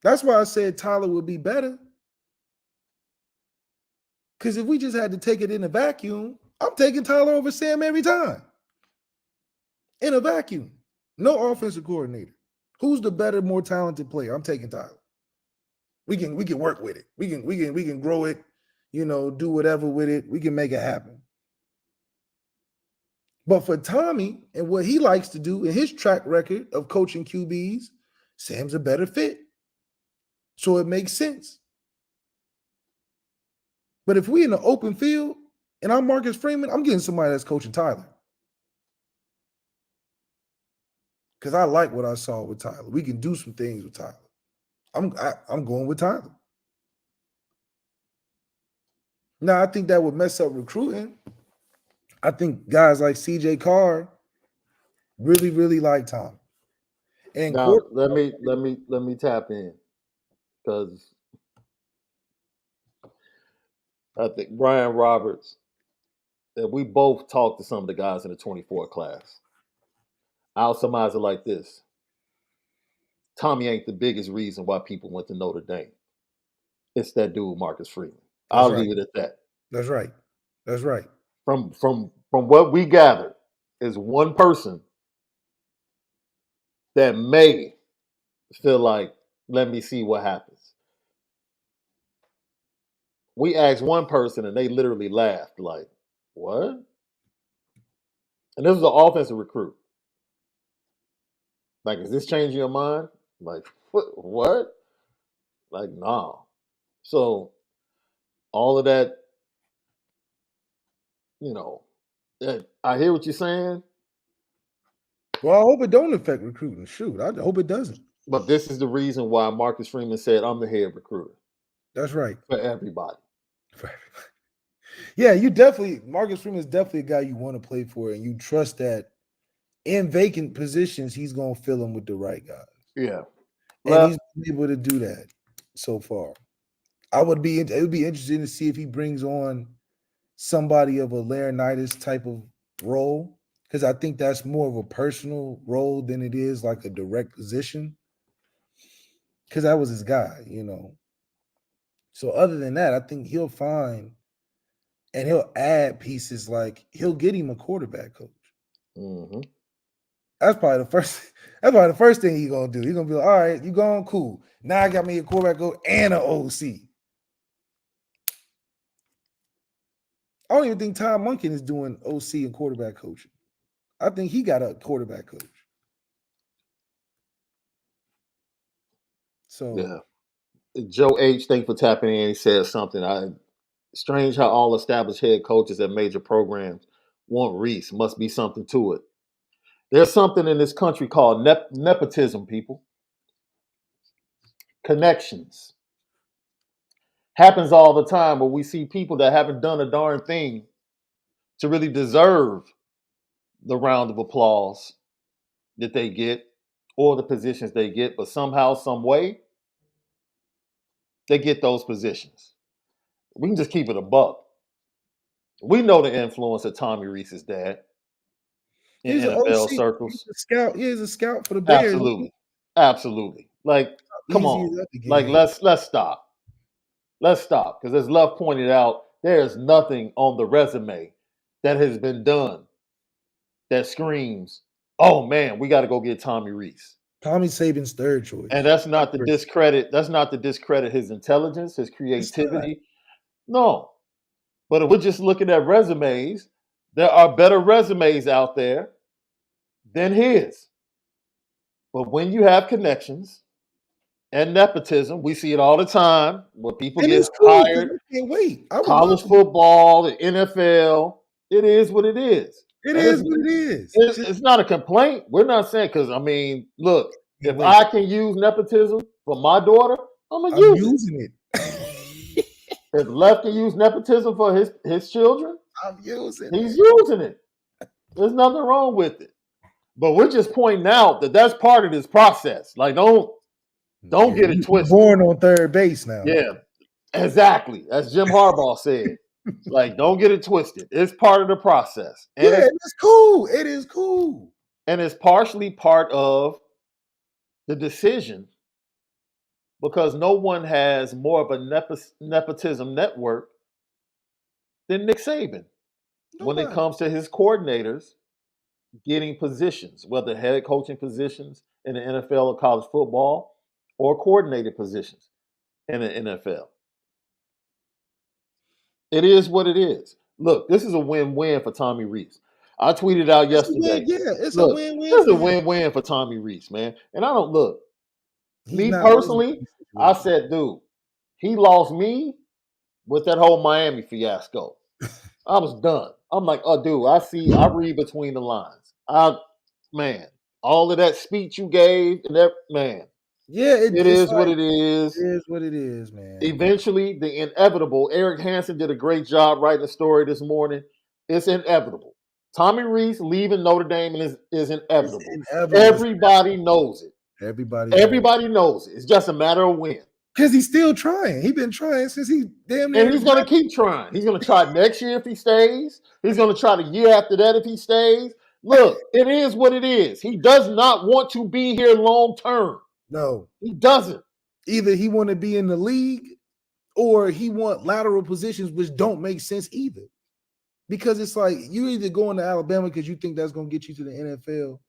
That's why I said Tyler would be better. Because if we just had to take it in a vacuum, I'm taking Tyler over Sam every time. In a vacuum. No offensive coordinator. Who's the better, more talented player? I'm taking Tyler. We can work with it. We can grow it, do whatever with it. We can make it happen. But for Tommy and what he likes to do in his track record of coaching QBs, Sam's a better fit. So it makes sense. But if we in the open field and I'm Marcus Freeman, I'm getting somebody that's coaching Tyler. Because I like what I saw with Tyler. We can do some things with Tyler. I'm going with Tyler. Now, I think that would mess up recruiting. I think guys like CJ Carr really, really like Tom. And now, let me tap in, because I think Brian Roberts, that we both talked to some of the guys in the 24 class. I'll surmise it like this. Tommy ain't the biggest reason why people went to Notre Dame. It's that dude, Marcus Freeman. I'll leave it at that. That's right. That's right. From what we gathered, is one person that may feel like, let me see what happens. We asked one person and they literally laughed like, what? And this was an offensive recruit. Like, is this changing your mind? Like, what? Like, nah. So all of that, I hear what you're saying. Well, I hope it don't affect recruiting. Shoot, I hope it doesn't. But this is the reason why Marcus Freeman said, I'm the head recruiter. That's right. For everybody. Yeah, Marcus Freeman is definitely a guy you want to play for, and you trust that in vacant positions, he's going to fill them with the right guys. Yeah. And he's been able to do that so far. It would be interesting to see if he brings on somebody of a Laurinaitis type of role, because I think that's more of a personal role than it is like a direct position, because that was his guy, So other than that, I think he'll find and he'll add pieces, like he'll get him a quarterback coach. Mm-hmm. That's probably the first thing he's gonna do. He's gonna be like, all right, you going cool. Now I got me a quarterback coach and an OC. I don't even think Tom Munkin is doing OC and quarterback coaching. I think he got a quarterback coach. So yeah. Joe H, thank you for tapping in. He said something. Strange how all established head coaches at major programs want Rees. Must be something to it. There's something in this country called nepotism, people. Connections. Happens all the time where we see people that haven't done a darn thing to really deserve the round of applause that they get or the positions they get, but somehow, some way, they get those positions. We can just keep it a buck. We know the influence of Tommy Rees's dad in NFL circles. He's a scout. He's a scout for the Bears. Absolutely. Like, come on. Like, let's stop. Let's stop. Because as Love pointed out, there's nothing on the resume that has been done that screams, oh man, we got to go get Tommy Rees. Tommy Saban's third choice. And that's not to discredit his intelligence, his creativity. No. But if we're just looking at resumes, there are better resumes out there than his. But when you have connections and nepotism, we see it all the time where people get hired. College football, the NFL, it is what it is. It is what it is. It's not a complaint. We're not saying, because, I mean, look, if I can use nepotism for my daughter, I'm using it. If Lefty can use nepotism for his children, he's using it. There's nothing wrong with it. But we're just pointing out that that's part of this process. Like, don't get it twisted. Born on third base now. Yeah, exactly. As Jim Harbaugh said, Like, don't get it twisted. It's part of the process. And Yeah, it's cool. It is cool. and it's partially part of the decision because no one has more of a nepotism network than Nick Saban when it Nobody. comes to his coordinators getting positions, whether head coaching positions in the NFL or college football or coordinator positions in the NFL. It is what it is. Look, this is a win-win for Tommy Rees. I tweeted out It's a win. yesterday. Yeah, it's a Look, win-win this is for a him. win-win for Tommy Rees, man. And I don't look. He's Me not losing personally, this I situation. said, dude, he lost me with that whole Miami fiasco. I was done. I'm like, oh, dude, I read between the lines. Man, all of that speech you gave, and that, man, Yeah, it it's is what like it is. it is what it is, man. Eventually, the inevitable. Eric Hansen did a great job writing the story this morning. It's inevitable. Tommy Rees leaving Notre Dame is It's inevitable. inevitable. Everybody knows it. Everybody knows. Everybody knows it. It's just a matter of when. Because he's still trying. He's been trying since he damn near. And he's going to keep trying. He's going to try next year if he stays. He's going to try the year after that if he stays. Look, it is what it is. He does not want to be here long term. No. He doesn't. Either he want to be in the league or he want lateral positions, which don't make sense either. Because it's like you either going to Alabama because you think that's going to get you to the NFL,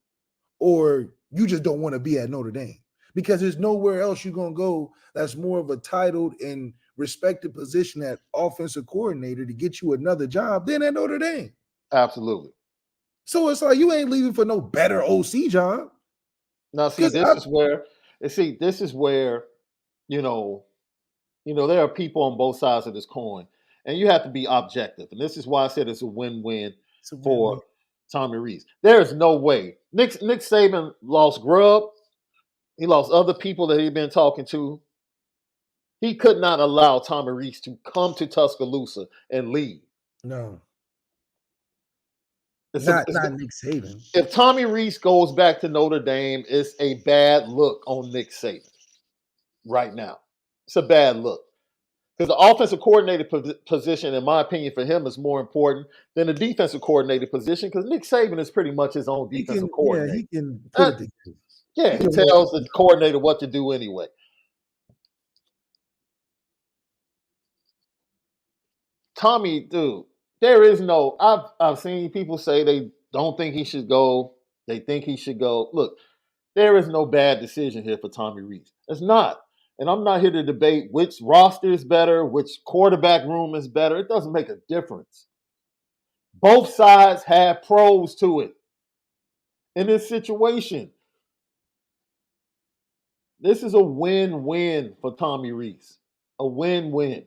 or you just don't want to be at Notre Dame. Because there's nowhere else you're going to go that's more of a titled and respected position at offensive coordinator to get you another job than at Notre Dame. Absolutely. So it's like you ain't leaving for no better OC job. Now, see, this is where, you know, there are people on both sides of this coin, and you have to be objective. And this is why I said it's a win-win for Tommy Rees. There is no way. Nick Saban lost Grubb. He lost other people that he'd been talking to. He could not allow Tommy Rees to come to Tuscaloosa and leave. No. Not Nick Saban. If Tommy Rees goes back to Notre Dame, it's a bad look on Nick Saban right now. It's a bad look. Because the offensive coordinator position, in my opinion, for him is more important than the defensive coordinator position because Nick Saban is pretty much his own defensive coordinator. Yeah, he can put it together. Yeah, he tells the coordinator what to do anyway. Tommy, dude, there is no. I've seen people say they don't think he should go. They think he should go. Look, there is no bad decision here for Tommy Rees. It's not. And I'm not here to debate which roster is better, which quarterback room is better. It doesn't make a difference. Both sides have pros to it in this situation. This is a win-win for Tommy Rees. A win-win.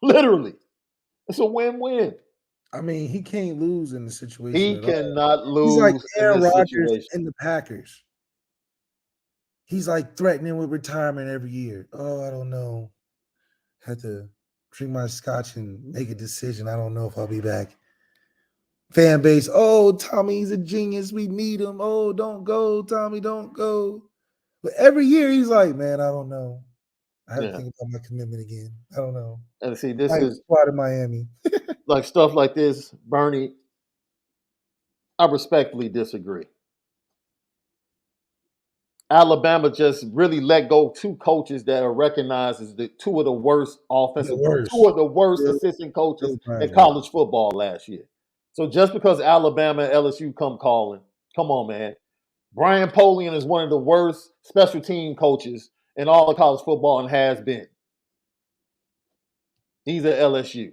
Literally. It's a win-win. I mean, he can't lose in the situation. He cannot lose. He's like Aaron in this Rodgers situation. in the Packers. He's like threatening with retirement every year. Oh, I don't know. Had to drink my scotch and make a decision. I don't know if I'll be back. Fan base, oh, Tommy's a genius. We need him. Oh, don't go, Tommy, don't go. But every year he's like, man, I don't know. I have to think about my commitment again. I don't know. And see, this is squad in Miami. Like stuff like this, Bernie, I respectfully disagree. Alabama just really let go two coaches that are recognized as two of the worst assistant coaches in college football last year. So just because Alabama and LSU come calling, come on, man. Brian Polian is one of the worst special team coaches in all of college football and has been. He's at LSU.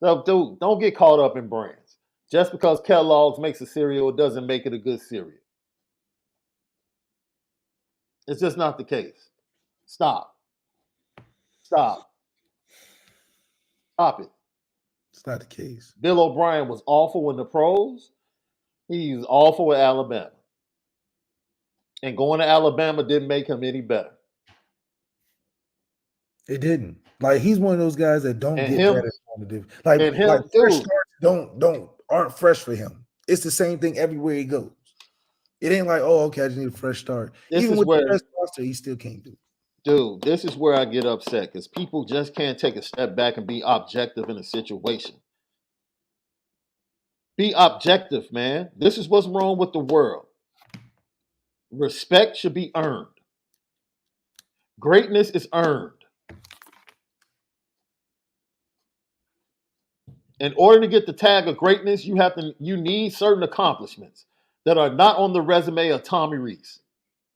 So, dude, don't get caught up in brands. Just because Kellogg's makes a cereal, it doesn't make it a good cereal. It's just not the case. Stop it. It's not the case. Bill O'Brien was awful in the pros. He was awful at Alabama. And going to Alabama didn't make him any better. It didn't. Like, he's one of those guys that don't get better. Like fresh starts aren't fresh for him. It's the same thing everywhere he goes. It ain't like, oh, okay, I just need a fresh start. Even with the best roster, he still can't do it. Dude, this is where I get upset because people just can't take a step back and be objective in a situation. Be objective, man. This is what's wrong with the world. Respect should be earned. Greatness is earned. In order to get the tag of greatness, you need certain accomplishments that are not on the resume of Tommy Rees.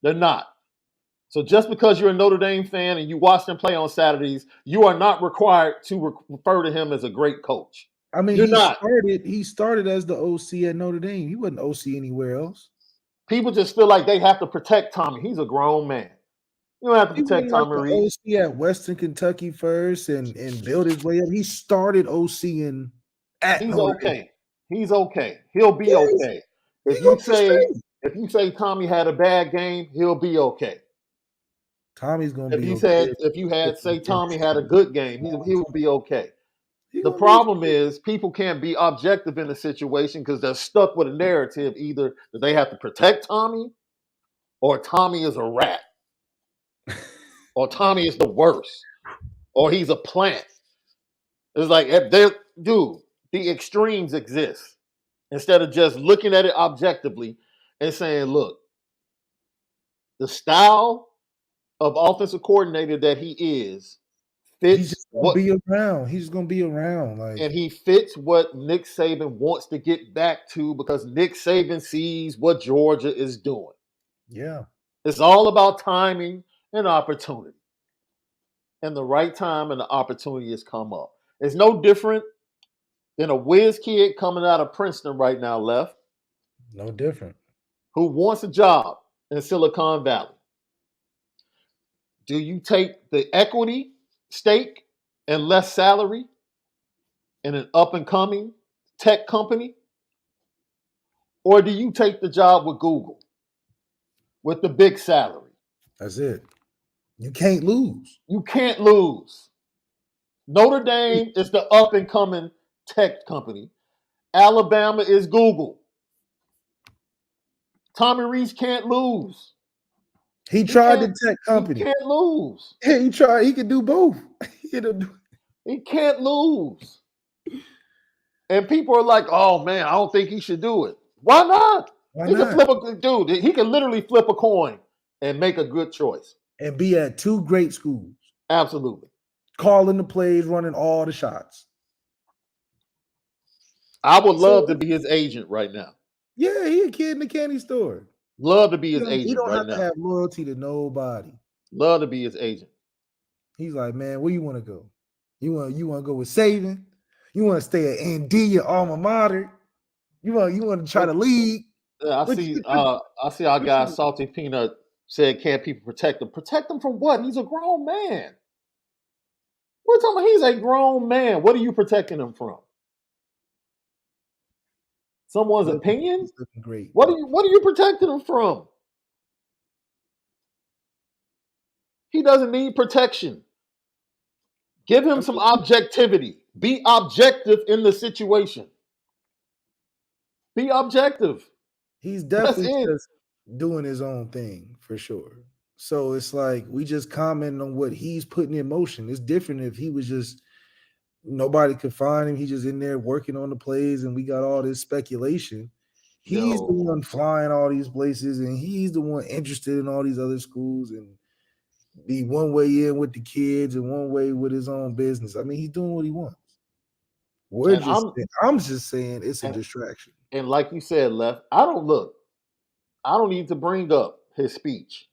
They're not. So just because you're a Notre Dame fan and you watch them play on Saturdays, you are not required to refer to him as a great coach. I mean, You're not. He started as the OC at Notre Dame. He wasn't OC anywhere else. People just feel like they have to protect Tommy. He's a grown man. You don't have to He protect wasn't like Tommy the Rees. OC at Western Kentucky first and built his way up. He started OCing at He's Notre Dame. okay. He's okay. He'll be Yes. okay. If you say Tommy had a bad game, he'll be okay. Tommy's gonna be Say Tommy had a good game, he'll be okay. He The gonna be problem is people can't be objective in the situation because they're stuck with a narrative either that they have to protect Tommy or Tommy is a rat or Tommy is the worst or he's a plant. It's like, dude, the extremes exist. Instead of just looking at it objectively and saying, look, the style of offensive coordinator that he is fits He's just gonna be around. He's just gonna be around. and he fits what Nick Saban wants to get back to because Nick Saban sees what Georgia is doing. Yeah. It's all about timing and opportunity. And the right time and the opportunity has come up. It's no different than a whiz kid coming out of Princeton right now, Left, No different. who wants a job in Silicon Valley. Do you take the equity stake and less salary in an up-and-coming tech company? Or do you take the job with Google with the big salary? That's it. You can't lose. You can't lose. Notre Dame is the up-and-coming tech company. Alabama is Google. Tommy Rees can't lose. He tried the tech company. He can't lose. He tried. He could do both. He can't lose. And people are like, oh, man, I don't think he should do it. Why not? Why He not? He can literally flip a coin and make a good choice. And be at two great schools. Absolutely. Calling the plays, running all the shots. I would love to be his agent right now. Yeah, he a kid in the candy store. Love to be his agent. He don't right have now. to have loyalty to nobody. Love to be his agent. He's like, man, where you want to go? You want to go with Saban? You want to stay at ND, your alma mater? You want to try to lead? I see our guy Salty Peanut said, can't people protect him? Protect him from what? He's a grown man. We're talking about he's a grown man. What are you protecting him from? Someone's opinion? Great. What are you protecting him from? He doesn't need protection. Give him some objectivity. Be objective in the situation. Be objective. He's definitely just doing his own thing for sure. So it's like we just comment on what he's putting in motion. It's different if he was just nobody could find him. He's just in there working on the plays, and we got all this speculation. He's the one flying all these places, and he's the one interested in all these other schools and be one way in with the kids and one way with his own business. I mean, he's doing what he wants. I'm just saying it's a distraction. And like you said, Left, I don't need to bring up his speech.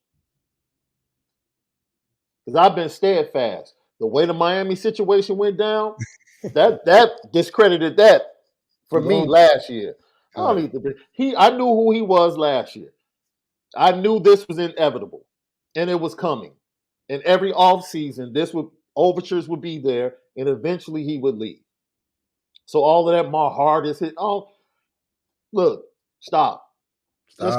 Because I've been steadfast. The way the Miami situation went down, that discredited that for me last year. I don't need to I knew who he was last year. I knew this was inevitable. And it was coming. And every offseason, overtures would be there, and eventually he would leave. So all of that, my heart is hit. Oh, look, stop. Let's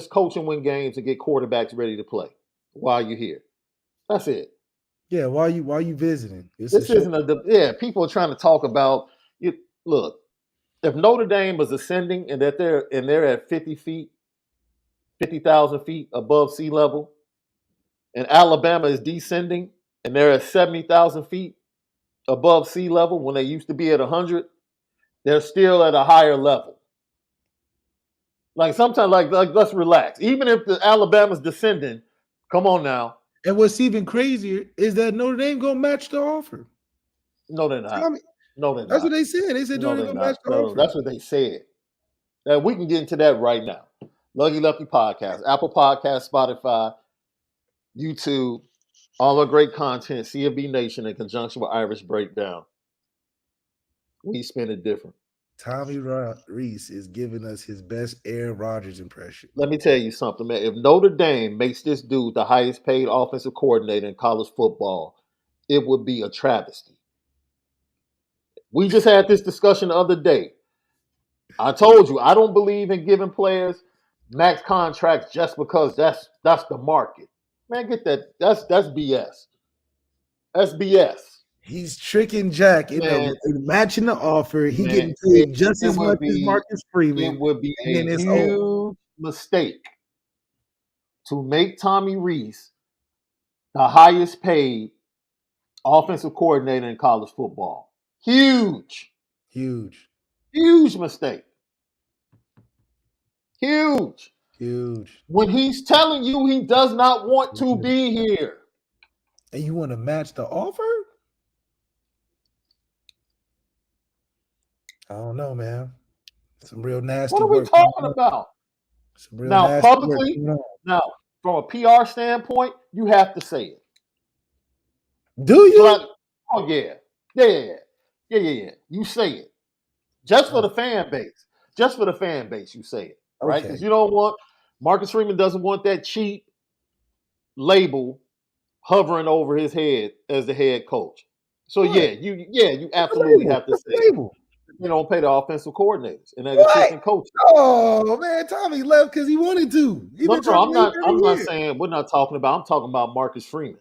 coach and win games and get quarterbacks ready to play while you're here. That's it. Yeah, why are you visiting? People are trying to talk about you. Look, if Notre Dame was ascending and that they're at 50,000 feet above sea level, and Alabama is descending, and they're at 70,000 feet above sea level when they used to be at 100, they're still at a higher level. Like sometimes, like let's relax. Even if the Alabama's descending, come on now. And what's even crazier is that Notre Dame gonna match the offer. No, they're not. I mean, No, they're that's not. what they said. They said No, Notre they're Dame gonna match not. the No, offer. that's what they said. Now, we can get into that right now. Lucky Lefty Podcast, Apple Podcast, Spotify, YouTube, all our great content, CFB Nation in conjunction with Irish Breakdown. We spin it different. Tommy Rees is giving us his best Aaron Rodgers impression. Let me tell you something, man. If Notre Dame makes this dude the highest paid offensive coordinator in college football, it would be a travesty. We just had this discussion the other day. I told you I don't believe in giving players max contracts just because that's the market. Man, get that. That's BS. That's BS. He's tricking Jack Man, in matching the offer. He man, getting paid just it as much would as be Marcus Freeman. it would be and then a it's huge mistake to make Tommy Rees the highest paid offensive coordinator in college football. Huge mistake. Huge. When he's telling you he does not want to be here. And you want to match the offer? I don't know, man. Some real nasty What are we work. talking about? Now, publicly, now, from a PR standpoint, you have to say it. Do you? Oh, yeah. Yeah. You say it. Just for the fan base. Just for the fan base, you say it. Right? Because you don't want, Marcus Freeman doesn't want that cheap label hovering over his head as the head coach. So, you absolutely have to say it. They don't pay the offensive coordinators and the assistant coaches. Oh man, Tommy left because he wanted to. I'm not saying we're not talking about. I'm talking about Marcus Freeman.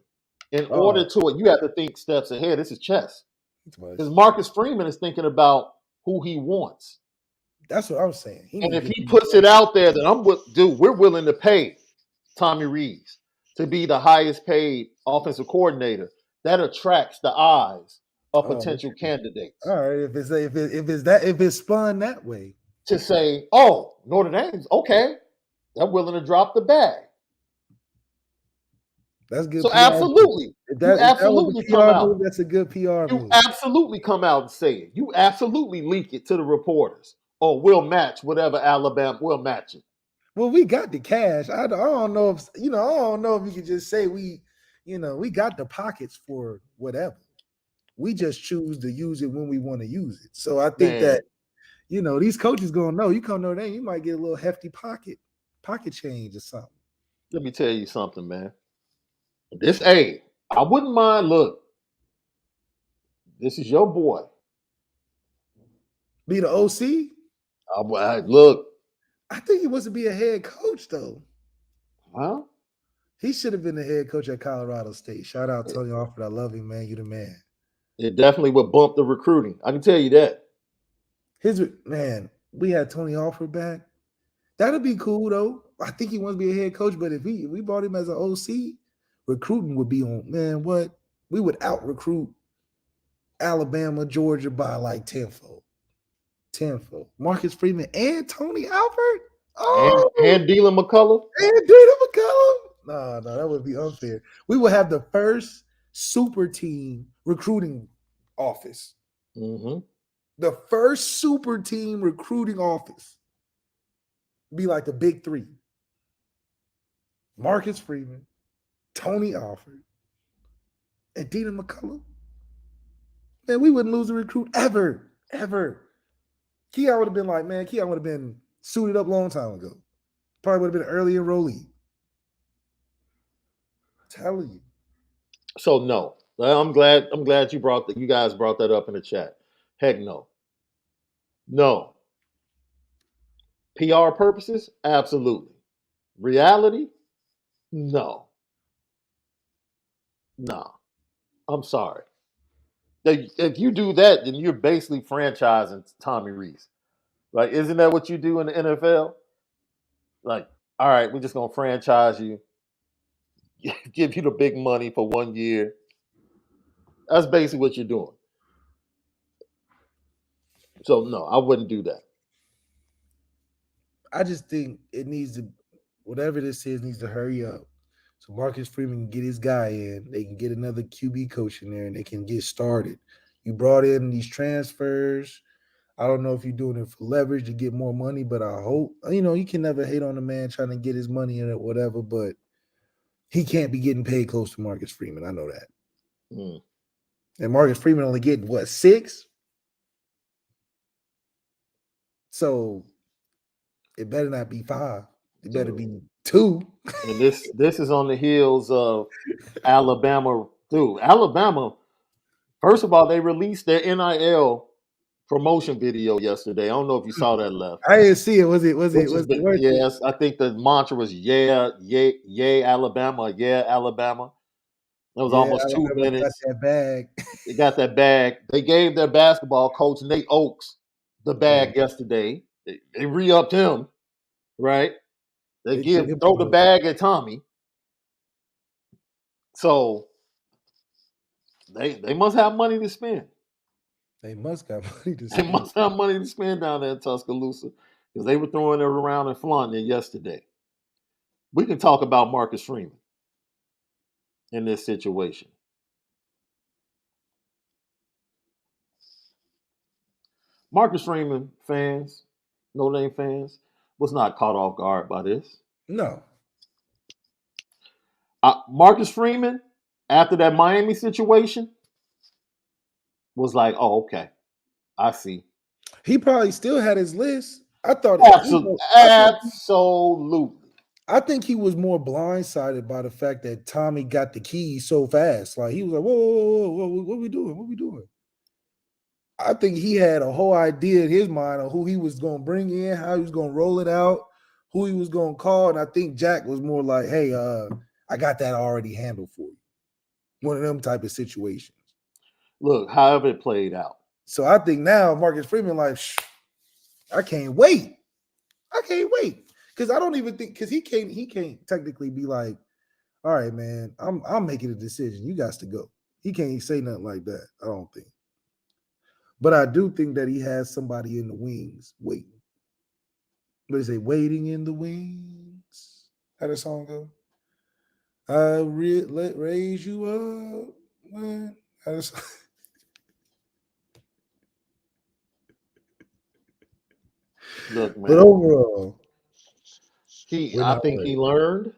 In order to, you have to think steps ahead. This is chess. Because Marcus Freeman is thinking about who he wants. That's what I'm saying. And if he puts it out there that we're willing to pay Tommy Rees to be the highest paid offensive coordinator, that attracts the eyes of potential candidates. All right, if it's spun that way, to say, oh, Notre Dame's okay, they're willing to drop the bag. That's good. So PR absolutely, absolutely come out. That's a good PR you move. Absolutely come out and say it. You absolutely leak it to the reporters. Oh, we'll match whatever Alabama. We'll match it. Well, we got the cash. I don't know if I don't know if you could just say we got the pockets for whatever. We just choose to use it when we want to use it. So I think that these coaches gonna know. You come Notre Dame, you might get a little hefty pocket change or something. Let me tell you something, man. I wouldn't mind. Look, this is your boy. Be the OC? Look. I think he wants to be a head coach, though. Well, he should have been the head coach at Colorado State. Shout out Tony Alford. I love him, man. You the man. It definitely would bump the recruiting. I can tell you that. We had Tony Alford back. That'd be cool, though. I think he wants to be a head coach, but if we brought him as an OC, recruiting would be on, man, what? We would out-recruit Alabama, Georgia by like tenfold. Marcus Freeman and Tony Alford? Oh! And Dylan McCullough? No, that would be unfair. We would have the first super team recruiting office. Mm-hmm. The first super team recruiting office. Be like the big three. Marcus Freeman, Tony Alford, and Dylan McCullough. Man, we wouldn't lose a recruit ever. Keon would have been like, man, Keon would have been suited up a long time ago. Probably would have been an early enrollee. I'm telling you. So no. I'm glad you guys brought that up in the chat. Heck no. No. PR purposes? Absolutely. Reality? No. I'm sorry. If you do that, then you're basically franchising Tommy Rees. Like, isn't that what you do in the NFL? Like, all right, we're just going to franchise you. give you the big money for 1 year. That's basically what you're doing. So no, I wouldn't do that. I just think it needs to, whatever this is, needs to hurry up. So Marcus Freeman can get his guy in. They can get another QB coach in there, and they can get started. You brought in these transfers. I don't know if you're doing it for leverage to get more money, but I hope, you can never hate on a man trying to get his money in it, whatever, but he can't be getting paid close to Marcus Freeman. I know that. Mm. And Marcus Freeman only getting, what, 6? So it better not be 5. It better be 2. And this is on the heels of Alabama. Dude, Alabama, first of all, they released their NIL promotion video yesterday. I don't know if you saw that, Left. I didn't see it. Was it Which has worth been, it? yes, I think the mantra was yeah, Alabama, yeah, Alabama. That was Yeah, almost 2 Alabama got minutes. that bag. They got that bag. They gave their basketball coach, Nate Oakes, the bag yesterday. They re-upped him, right? They throw the bag at Tommy. So they must have money to spend. They must got money to They spend. must have money to spend down there in Tuscaloosa because they were throwing it around and flaunting it yesterday. We can talk about Marcus Freeman in this situation. Marcus Freeman fans, Notre Dame fans, was not caught off guard by this. No. Marcus Freeman, after that Miami situation, was like, "Oh, okay, I see." He probably still had his list. I thought Absolutely. I think he was more blindsided by the fact that Tommy got the keys so fast. Like he was like, whoa, what we doing? What we doing? I think he had a whole idea in his mind of who he was going to bring in, how he was going to roll it out, who he was going to call. And I think Jack was more like, hey, I got that already handled for you. One of them type of situations. Look, however it played out. So I think now Marcus Freeman like, I can't wait. Because I don't even think, because he can't technically be like, all right, man, I'm making a decision. You got to go. He can't say nothing like that, I don't think. But I do think that he has somebody in the wings waiting. What do you say? Waiting in the wings. How that song go? I raise you up, man. How that song? Look, man. But overall, I think he learned.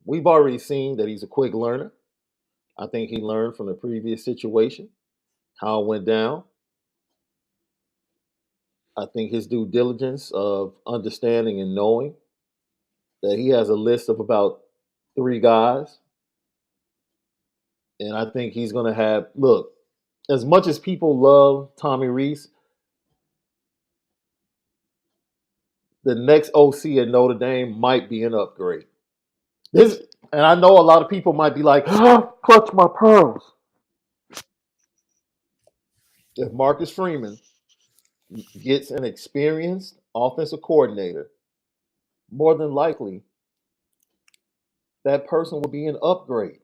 We've already seen that he's a quick learner. I think he learned from the previous situation, how it went down. I think his due diligence of understanding and knowing that he has a list of about 3 guys. And I think he's going to have, look, as much as people love Tommy Rees, the next OC at Notre Dame might be an upgrade. And I know a lot of people might be like, clutch my pearls. If Marcus Freeman gets an experienced offensive coordinator, more than likely that person will be an upgrade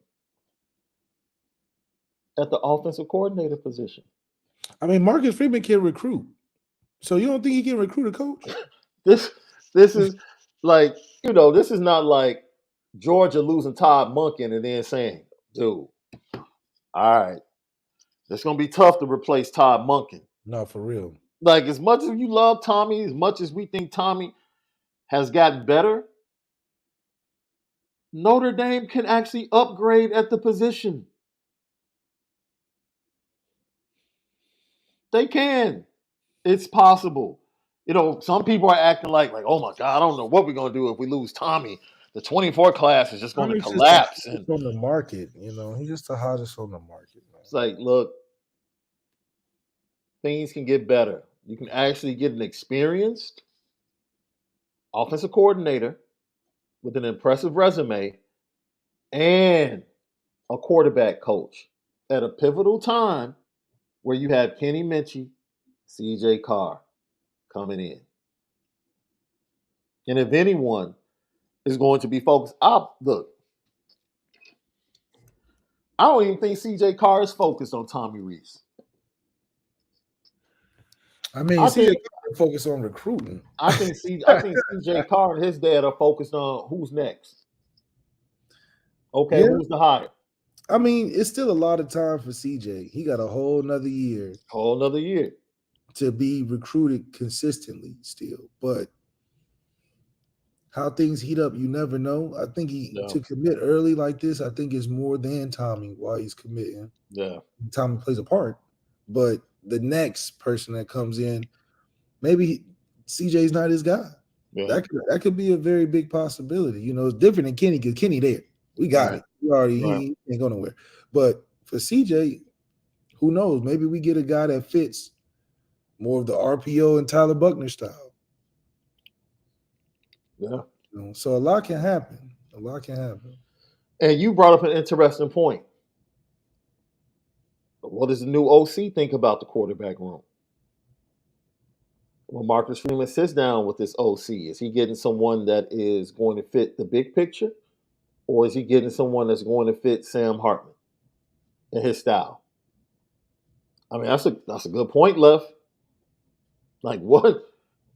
at the offensive coordinator position. I mean, Marcus Freeman can recruit. So you don't think he can recruit a coach? This is like, this is not like Georgia losing Todd Monken and then saying, dude, all right, it's going to be tough to replace Todd Monken. No, for real. Like, as much as you love Tommy, as much as we think Tommy has gotten better, Notre Dame can actually upgrade at the position. They can. It's possible. Some people are acting like, oh my God, I don't know what we're going to do if we lose Tommy. The 24 class is just going to collapse. And on the market, he's just the hottest on the market. Man. It's like, look, things can get better. You can actually get an experienced offensive coordinator with an impressive resume and a quarterback coach at a pivotal time where you have Kenny Minchie, CJ Carr coming in. And if anyone is going to be focused, look, I don't even think CJ Carr is focused on Tommy Rees. I mean, I CJ think focus on recruiting. I think CJ Carr and his dad are focused on who's next. Okay, Yeah. who's the hire? I mean, it's still a lot of time for CJ. He got a whole nother year Whole another year. to be recruited consistently still. But how things heat up, you never know. I think to commit early like this, I think is more than Tommy while he's committing. Yeah. Tommy plays a part. But the next person that comes in, maybe CJ's not his guy. Yeah. That could be a very big possibility. You know, it's different than Kenny because Kenny there. We got it. We already he ain't going nowhere. But for CJ, who knows? Maybe we get a guy that fits more of the RPO and Tyler Buckner style. Yeah. You know, so a lot can happen. A lot can happen. And you brought up an interesting point. What does the new OC think about the quarterback room? When Marcus Freeman sits down with this OC, is he getting someone that is going to fit the big picture? Or is he getting someone that's going to fit Sam Hartman and his style? I mean, that's a good point, Left. Like, what?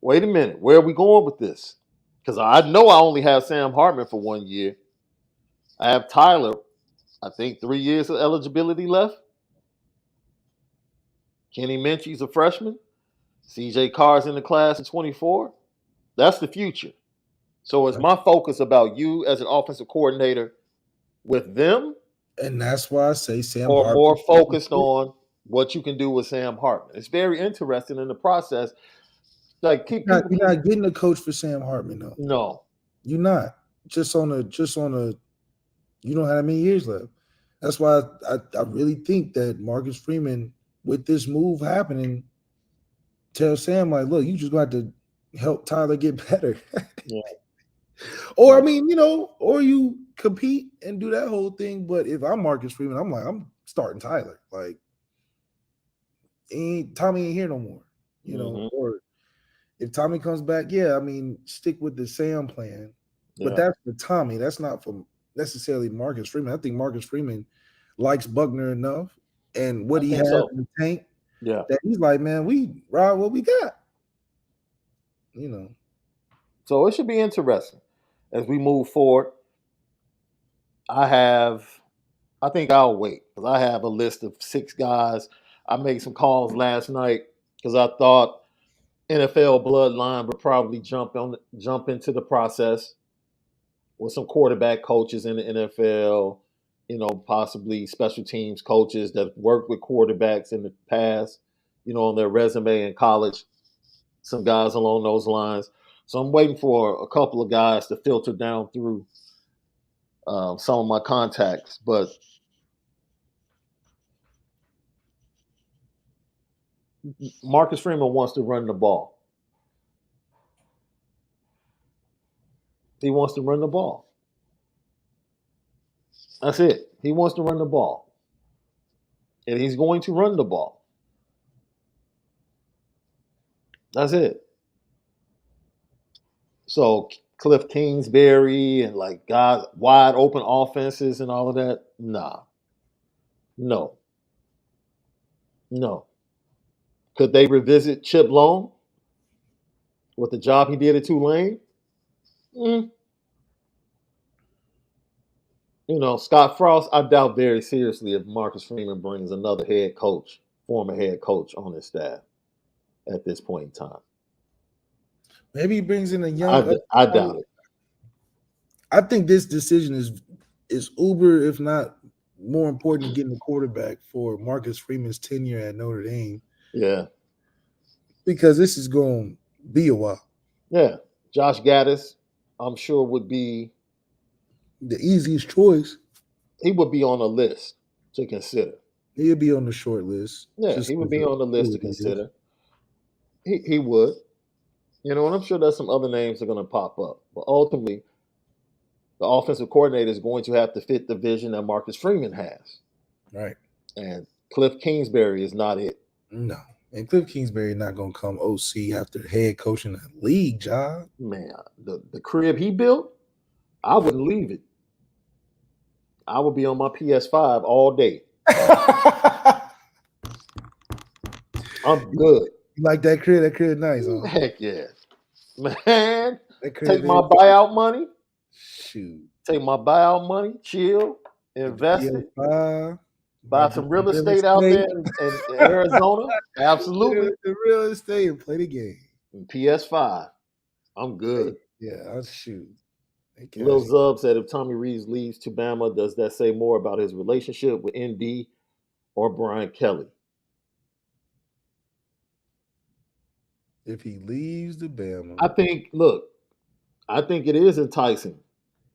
Wait a minute. Where are we going with this? Because I know I only have Sam Hartman for 1 year. I have Tyler, I think 3 years of eligibility left. Kenny Minchie's a freshman. CJ Carr's in the class of 24. That's the future. So is my focus about you as an offensive coordinator with them? And that's why I say Sam or Hartman. More focused on what you can do with Sam Hartman. It's very interesting in the process. Like you're not getting a coach for Sam Hartman, though. No. You're not. Just on a you don't have that many years left. That's why I really think that Marcus Freeman, with this move happening, tell Sam, like, look, you just got to help Tyler get better. Yeah. Or, I mean, you know, or you compete and do that whole thing. But if I'm Marcus Freeman, I'm starting Tyler. Like, Tommy ain't here no more. You know, or if Tommy comes back, I mean, stick with the Sam plan. Yeah. But that's for Tommy. That's not for necessarily Marcus Freeman. I think Marcus Freeman likes Buckner enough and what he has in the tank. Yeah. That he's like, man, we ride what we got. You know. So it should be interesting as we move forward. I think I'll wait because I have a list of 6 guys. I made some calls last night because I thought NFL bloodline would probably jump into the process with some quarterback coaches in the NFL, you know, possibly special teams coaches that worked with quarterbacks in the past, you know, on their resume in college, some guys along those lines. So I'm waiting for a couple of guys to filter down through some of my contacts. But Marcus Freeman wants to run the ball. He wants to run the ball. That's it. He wants to run the ball. And he's going to run the ball. That's it. So Cliff Kingsbury and like guys, wide open offenses and all of that, nah. No. Could they revisit Chip Long with the job he did at Tulane? You know, Scott Frost, I doubt very seriously if Marcus Freeman brings another former head coach on his staff at this point in time. Maybe he brings in a young. I doubt it. I think this decision is uber, if not more important, than getting a quarterback for Marcus Freeman's tenure at Notre Dame. Yeah. Because this is going to be a while. Yeah. Josh Gaddis, I'm sure, would be the easiest choice. He would be on a list to consider. He'd be on the short list. Yeah, he would be on the list to consider. He would. You know, and I'm sure there's some other names that are going to pop up. But ultimately, the offensive coordinator is going to have to fit the vision that Marcus Freeman has. Right. And Cliff Kingsbury is not it. No. And Cliff Kingsbury is not going to come OC after head coaching the league job. Man, the crib he built, I wouldn't leave it. I would be on my PS5 all day. I'm good. You like that crib? That crib nice, huh? Heck yeah. Man, That crib take my is buyout money. shoot. Take my buyout money, chill, invest it, PS5, buy might do some real real estate out estate. there in Arizona. Absolutely. The real estate and play the game. And PS5. I'm good. Yeah, I'll shoot. Hey, Lil Cash. Zub said if Tommy Rees leaves to Bama, does that say more about his relationship with ND or Brian Kelly? If he leaves the Bama, I think it is enticing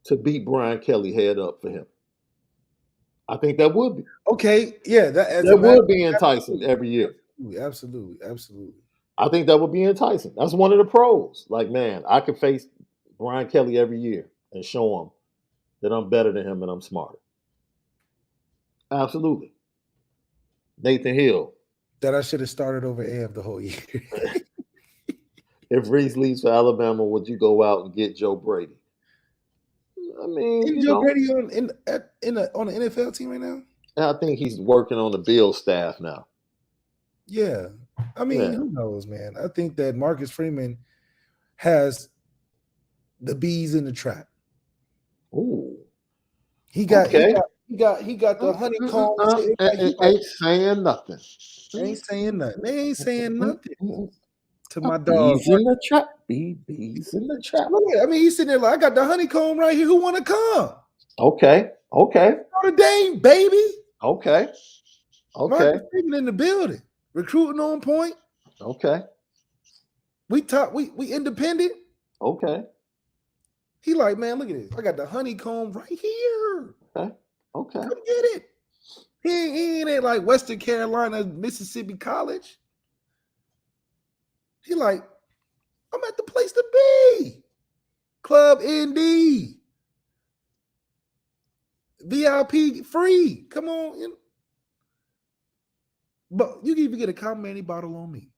to beat Brian Kelly head up for him. I think that would be. okay, yeah, That would be enticing every year. Absolutely. I think that would be enticing. That's one of the pros. Like, man, I could face Brian Kelly every year and show him that I'm better than him and I'm smarter. Absolutely. Nathan Hill. That I should have started over Av the whole year. If Reese leaves for Alabama, would you go out and get Joe Brady? I mean, Isn't Joe Brady on the NFL team right now? I think he's working on the Bills staff now. Yeah. I mean, who knows, man? I think that Marcus Freeman has the bees in the trap. Ooh. He got the honeycomb. Ain't saying nothing. Ain't saying nothing. They ain't saying nothing to my dog. Bees in the trap. Bees in the trap. I mean, he's sitting there like, I got the honeycomb right here. Who want to come? Okay. Notre Dame, baby. Okay. Marcus Freeman in the building. Recruiting on point. Okay. We independent. Okay. He like, man, look at this. I got the honeycomb right here. Okay. Come get it. He ain't at like Western Carolina, Mississippi College. He like, I'm at the place to be. Club ND. VIP free. Come on. But you can even get a complimentary bottle on me.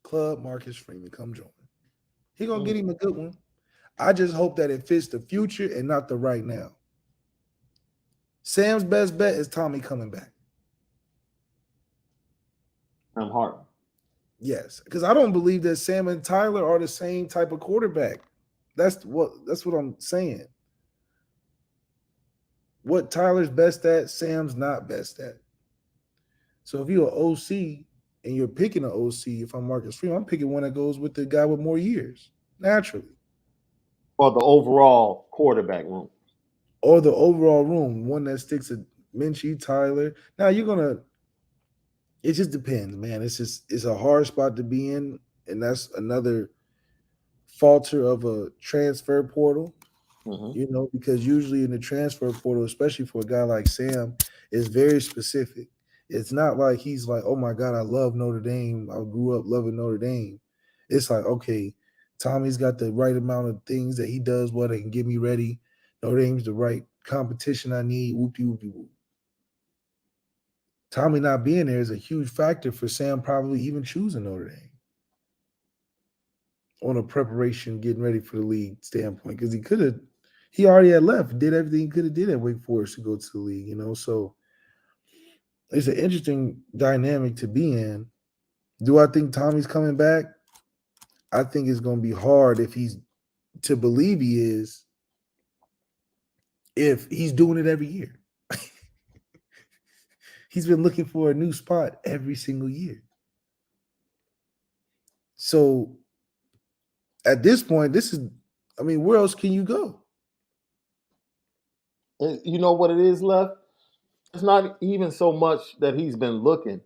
Club Marcus Freeman. Come join. He gonna get him a good one. I just hope that it fits the future and not the right now. Sam's best bet is Tommy coming back. I'm hard. Yes, because I don't believe that Sam and Tyler are the same type of quarterback. That's what I'm saying. What Tyler's best at, Sam's not best at. So if you're an OC and you're picking an OC, if I'm Marcus Freeman, I'm picking one that goes with the guy with more years, naturally. Or the overall quarterback room. Or the overall room, one that sticks to Minchie, Tyler. Now it just depends, man. It's a hard spot to be in, and that's another falter of a transfer portal. Because usually in the transfer portal, especially for a guy like Sam, is very specific. It's not like he's like, oh my God, I love Notre Dame. I grew up loving Notre Dame. It's like, okay, Tommy's got the right amount of things that he does well that can get me ready. Notre Dame's the right competition I need. Whoop-de-whoop-de-whoop. Tommy not being there is a huge factor for Sam probably even choosing Notre Dame on a preparation, getting ready for the league standpoint, because he already had left, did everything he could have did at Wake Forest to go to the league, So it's an interesting dynamic to be in. Do I think Tommy's coming back? I think it's going to be hard if he's doing it every year. He's been looking for a new spot every single year. So at this point, where else can you go? You know what it is, Left? It's not even so much that he's been looking.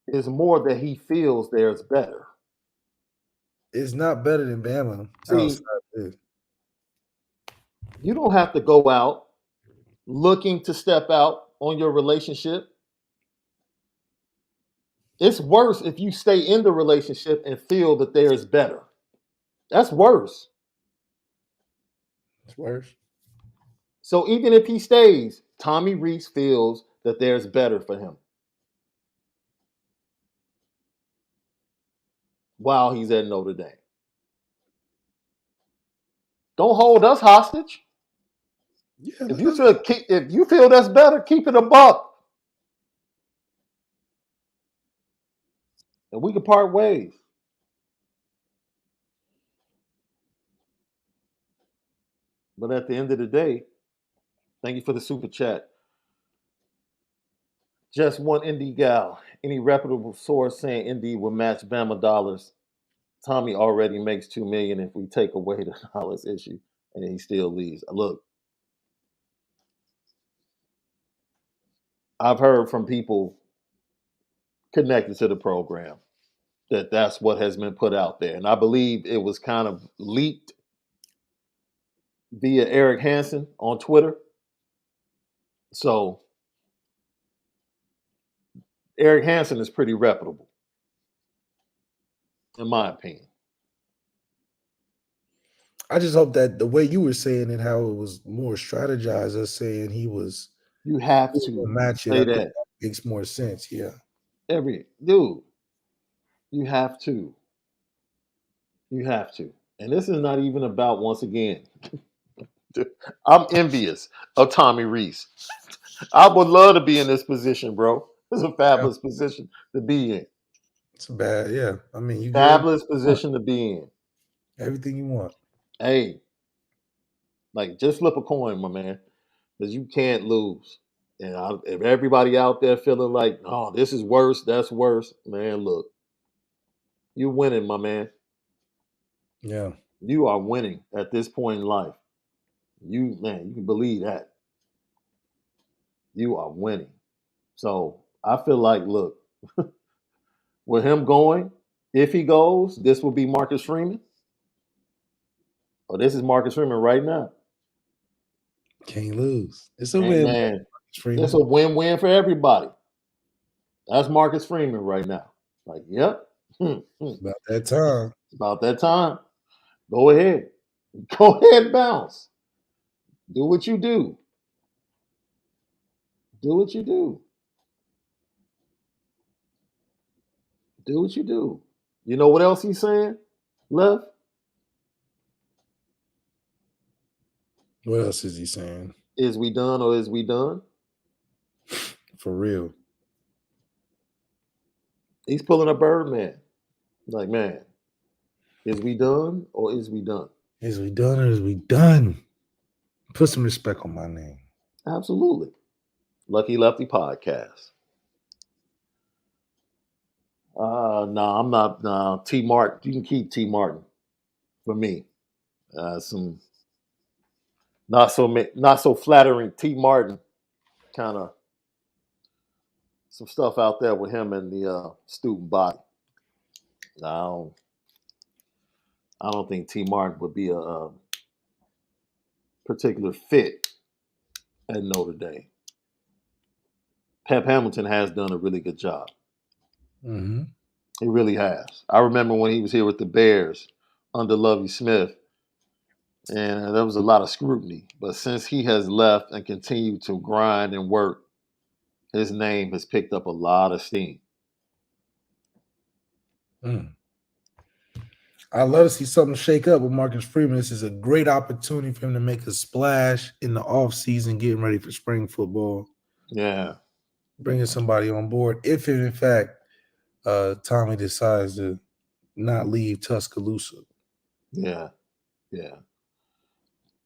It's more that he feels there's better. It's not better than Bama. See, you don't have to go out looking to step out on your relationship. It's worse if you stay in the relationship and feel that there's better. That's worse. It's worse. So even if he stays, Tommy Rees feels that there's better for him while he's at Notre Dame. Don't hold us hostage. Yeah, If you feel that's better, keep it a buck, and we can part ways. But at the end of the day, thank you for the super chat. Just one indie gal. Any reputable source saying Indy will match Bama dollars. Tommy already makes $2 million if we take away the dollars issue, and he still leaves. Look, I've heard from people connected to the program that that's what has been put out there, and I believe it was kind of leaked via Eric Hansen on Twitter. So Eric Hansen is pretty reputable, in my opinion. I just hope that the way you were saying it, how it was more strategized, us saying he was You have to match it. say I think that. that makes more sense. Yeah. Dude, you have to. You have to. And this is not even about, once again, I'm envious of Tommy Rees. I would love to be in this position, bro. It's a fabulous position to be in. It's bad. Yeah. I mean, you get Fabulous position to be in. everything you want. Hey, like just flip a coin, my man, because you can't lose. And if everybody out there feeling like, oh, this is worse, that's worse, man, look, you're winning, my man. Yeah. You are winning at this point in life. You can believe that. You are winning. So I feel like, look, with him going, if he goes, this will be Marcus Freeman. Oh, this is Marcus Freeman right now. Can't lose. It's a And win. man, Freeman. it's a win-win for everybody. That's Marcus Freeman right now. Like, yep. About that time. It's about that time. Go ahead. Go ahead and bounce. Do what you do. Do what you do. Do what you do. You know what else he's saying? Left? What else is he saying? Is we done or is we done? For real. He's pulling a Birdman. Like, man, is we done or is we done? Is we done or is we done? Put some respect on my name. Absolutely. Lucky Lefty Podcast. No, I'm not. No, T. Martin. You can keep T. Martin for me. Some not so flattering T. Martin kind of some stuff out there with him and the student body. I don't think T. Martin would be a particular fit at Notre Dame. Pep Hamilton has done a really good job. Mm-hmm. He really has. I remember when he was here with the Bears under Lovie Smith, and there was a lot of scrutiny. But since he has left and continued to grind and work, his name has picked up a lot of steam. I love to see something shake up with Marcus Freeman. This is a great opportunity for him to make a splash in the offseason, getting ready for spring football. Yeah. Bringing somebody on board. If, in fact, Tommy decides to not leave Tuscaloosa. Yeah.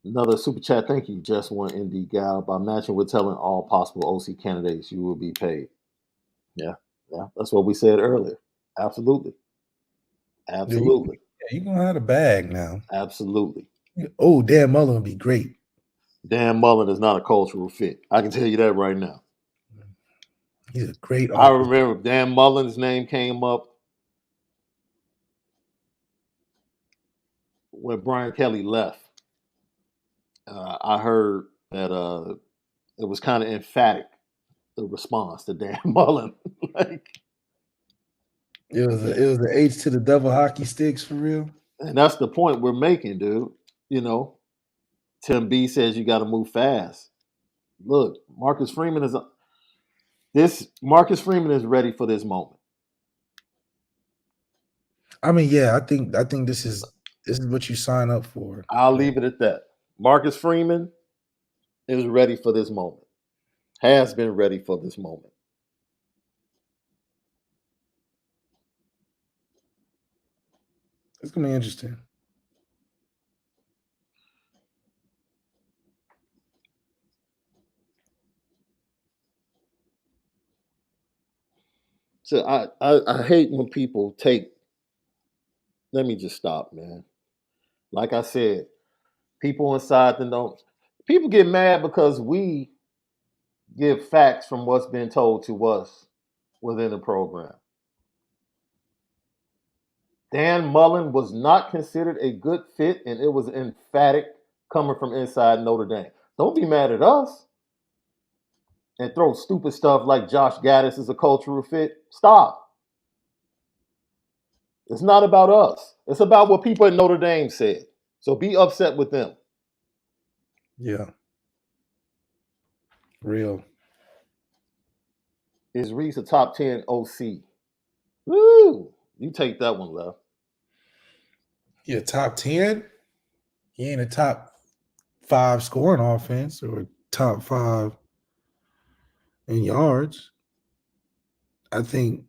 Another super chat. Thank you. Just one indie gal. By matching, we're telling all possible OC candidates you will be paid. Yeah. That's what we said earlier. Absolutely. Yeah, you're going to have a bag now. Absolutely. Oh, Dan Mullen would be great. Dan Mullen is not a cultural fit. I can tell you that right now. He's a great I remember Dan Mullen's name came up when Brian Kelly left. I heard that it was kind of emphatic, the response to Dan Mullen. It was the H to the double hockey sticks for real. And that's the point we're making, dude. You know, Tim B says you got to move fast. Look, Marcus Freeman is ready for this moment. I mean, yeah, I think this is what you sign up for. I'll leave it at that. Marcus Freeman is ready for this moment, has been ready for this moment. It's gonna be interesting. So I hate when people take. Let me just stop, man. Like I said, people inside the know. People get mad because we give facts from what's been told to us within the program. Dan Mullen was not considered a good fit, and it was emphatic coming from inside Notre Dame. Don't be mad at us and throw stupid stuff like Josh Gaddis is a cultural fit. Stop. It's not about us. It's about what people at Notre Dame said. So be upset with them. Yeah. Real. Is Rees a top 10 OC? Woo! You take that one, Left. Yeah, top 10. He ain't a top 5 scoring offense or top 5 in yards. I think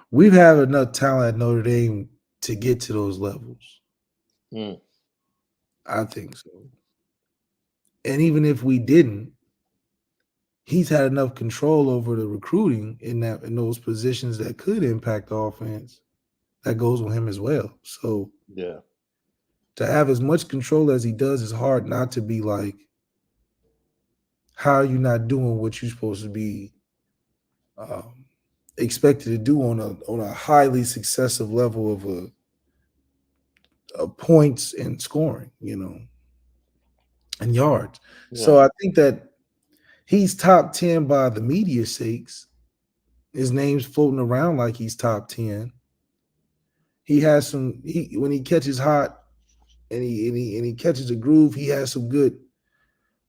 we've had enough talent at Notre Dame to get to those levels. Mm. I think so. And even if we didn't, he's had enough control over the recruiting in those positions that could impact the offense. That goes with him as well. So Yeah. to have as much control as he does is hard not to be like, how are you not doing what you're supposed to be expected to do on a highly successive level of points and scoring, and yards. Yeah. So I think that he's top 10 by the media sakes. His name's floating around like he's top 10. He has when he catches hot and he catches a groove, he has some good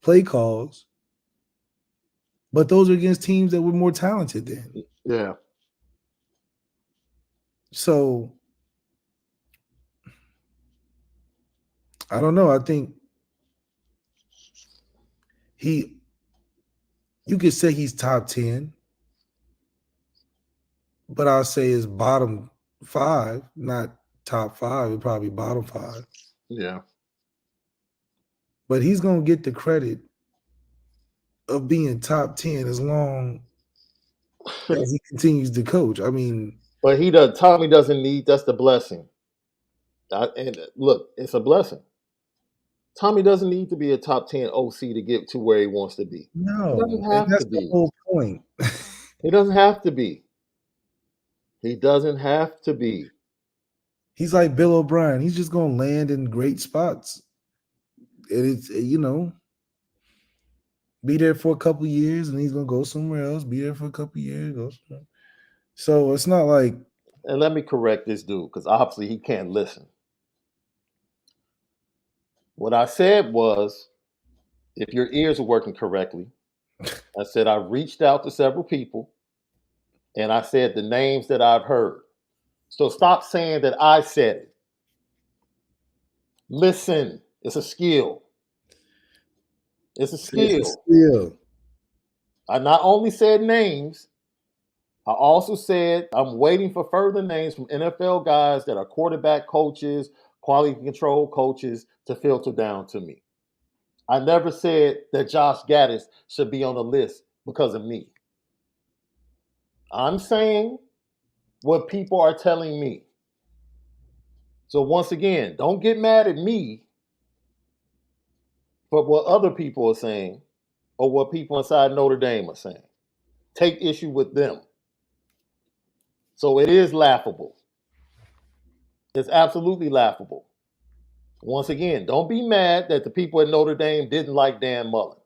play calls. But those are against teams that were more talented than. Yeah. So I don't know. I think you could say he's top 10, but I'll say his bottom 5, not top 5, it'd probably bottom 5. Yeah. But he's gonna get the credit of being top 10 as long as he continues to coach. I mean, But Tommy doesn't need, that's the blessing. And look, it's a blessing. Tommy doesn't need to be a top 10 OC to get to where he wants to be. He no, doesn't and have that's to the be. whole point. He doesn't have to be. He doesn't have to be. He's like Bill O'Brien. He's just gonna land in great spots. And it's be there for a couple years and he's gonna go somewhere else, be there for a couple years, go somewhere. So it's not like. And let me correct this dude, because obviously he can't listen. What I said was, if your ears are working correctly, I said I reached out to several people and I said the names that I've heard. So stop saying that I said it. Listen, it's a skill. It's a skill. I not only said names, I also said I'm waiting for further names from NFL guys that are quarterback coaches, quality control coaches to filter down to me. I never said that Josh Gaddis should be on the list because of me. I'm saying what people are telling me. So once again, don't get mad at me for what other people are saying or what people inside Notre Dame are saying. Take issue with them. So it is laughable. It's absolutely laughable. Once again, don't be mad that the people at Notre Dame didn't like Dan Mullen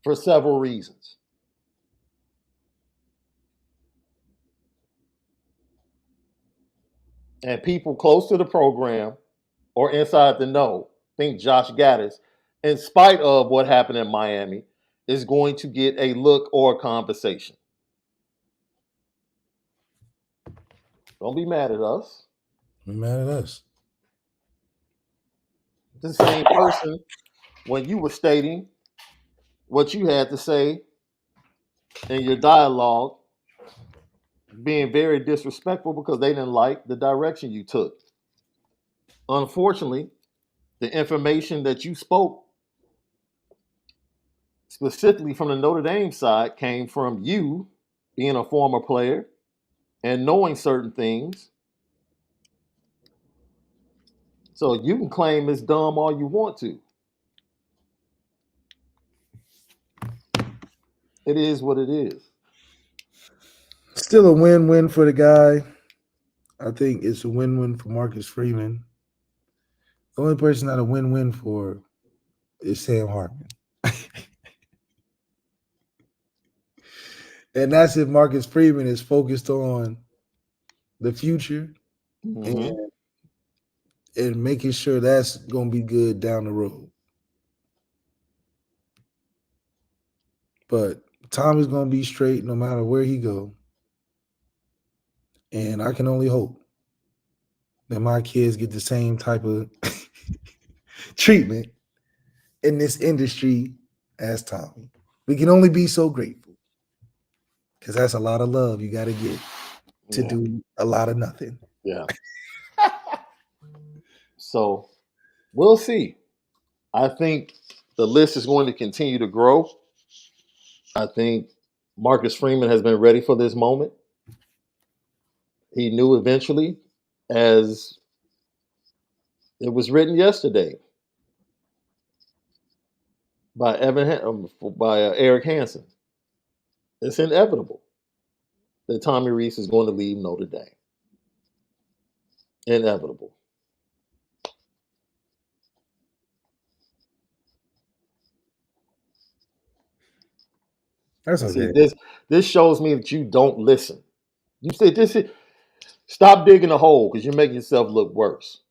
for several reasons. And people close to the program or inside the know think Josh Gaddis, in spite of what happened in Miami, is going to get a look or a conversation. Don't be mad at us. Be mad at us. the same person when you were stating what you had to say in your dialogue, being very disrespectful because they didn't like the direction you took. Unfortunately, the information that you spoke specifically from the Notre Dame side came from you being a former player and knowing certain things. So you can claim it's dumb all you want to. It is what it is. Still a win-win for the guy. I think it's a win-win for Marcus Freeman. The only person not a win-win for is Sam Hartman. And that's if Marcus Freeman is focused on the future and making sure that's going to be good down the road. But Tom is going to be straight no matter where he go. And I can only hope that my kids get the same type of treatment in this industry as Tommy. We can only be so grateful because that's a lot of love you got to get to do a lot of nothing. Yeah. So we'll see. I think the list is going to continue to grow. I think Marcus Freeman has been ready for this moment. He knew eventually, as it was written yesterday by Eric Hansen. It's inevitable that Tommy Rees is going to leave Notre Dame. Inevitable. That's okay. See, this shows me that you don't listen. You said this is stop digging a hole because you're making yourself look worse.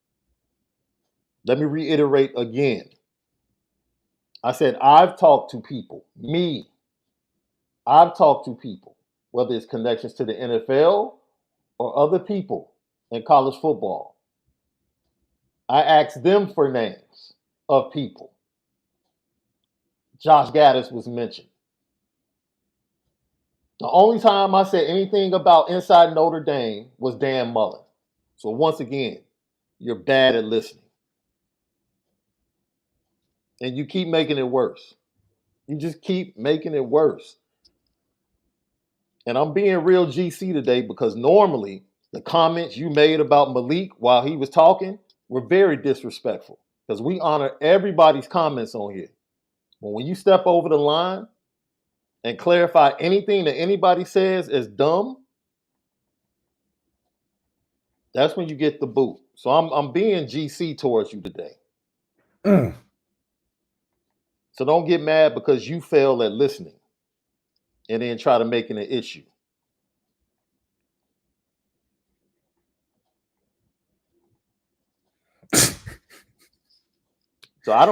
Let me reiterate again. I said I've talked to people. I've talked to people, whether it's connections to the NFL or other people in college football. I asked them for names of people. Josh Gaddis was mentioned. The only time I said anything about inside Notre Dame was Dan Mullen. So once again, you're bad at listening. And you keep making it worse. You just keep making it worse. And I'm being real GC today because normally the comments you made about Malik while he was talking were very disrespectful because we honor everybody's comments on here. But when you step over the line and clarify anything that anybody says is dumb, that's when you get the boot. So I'm being GC towards you today. So don't get mad because you fail at listening and then try to make it an issue. So I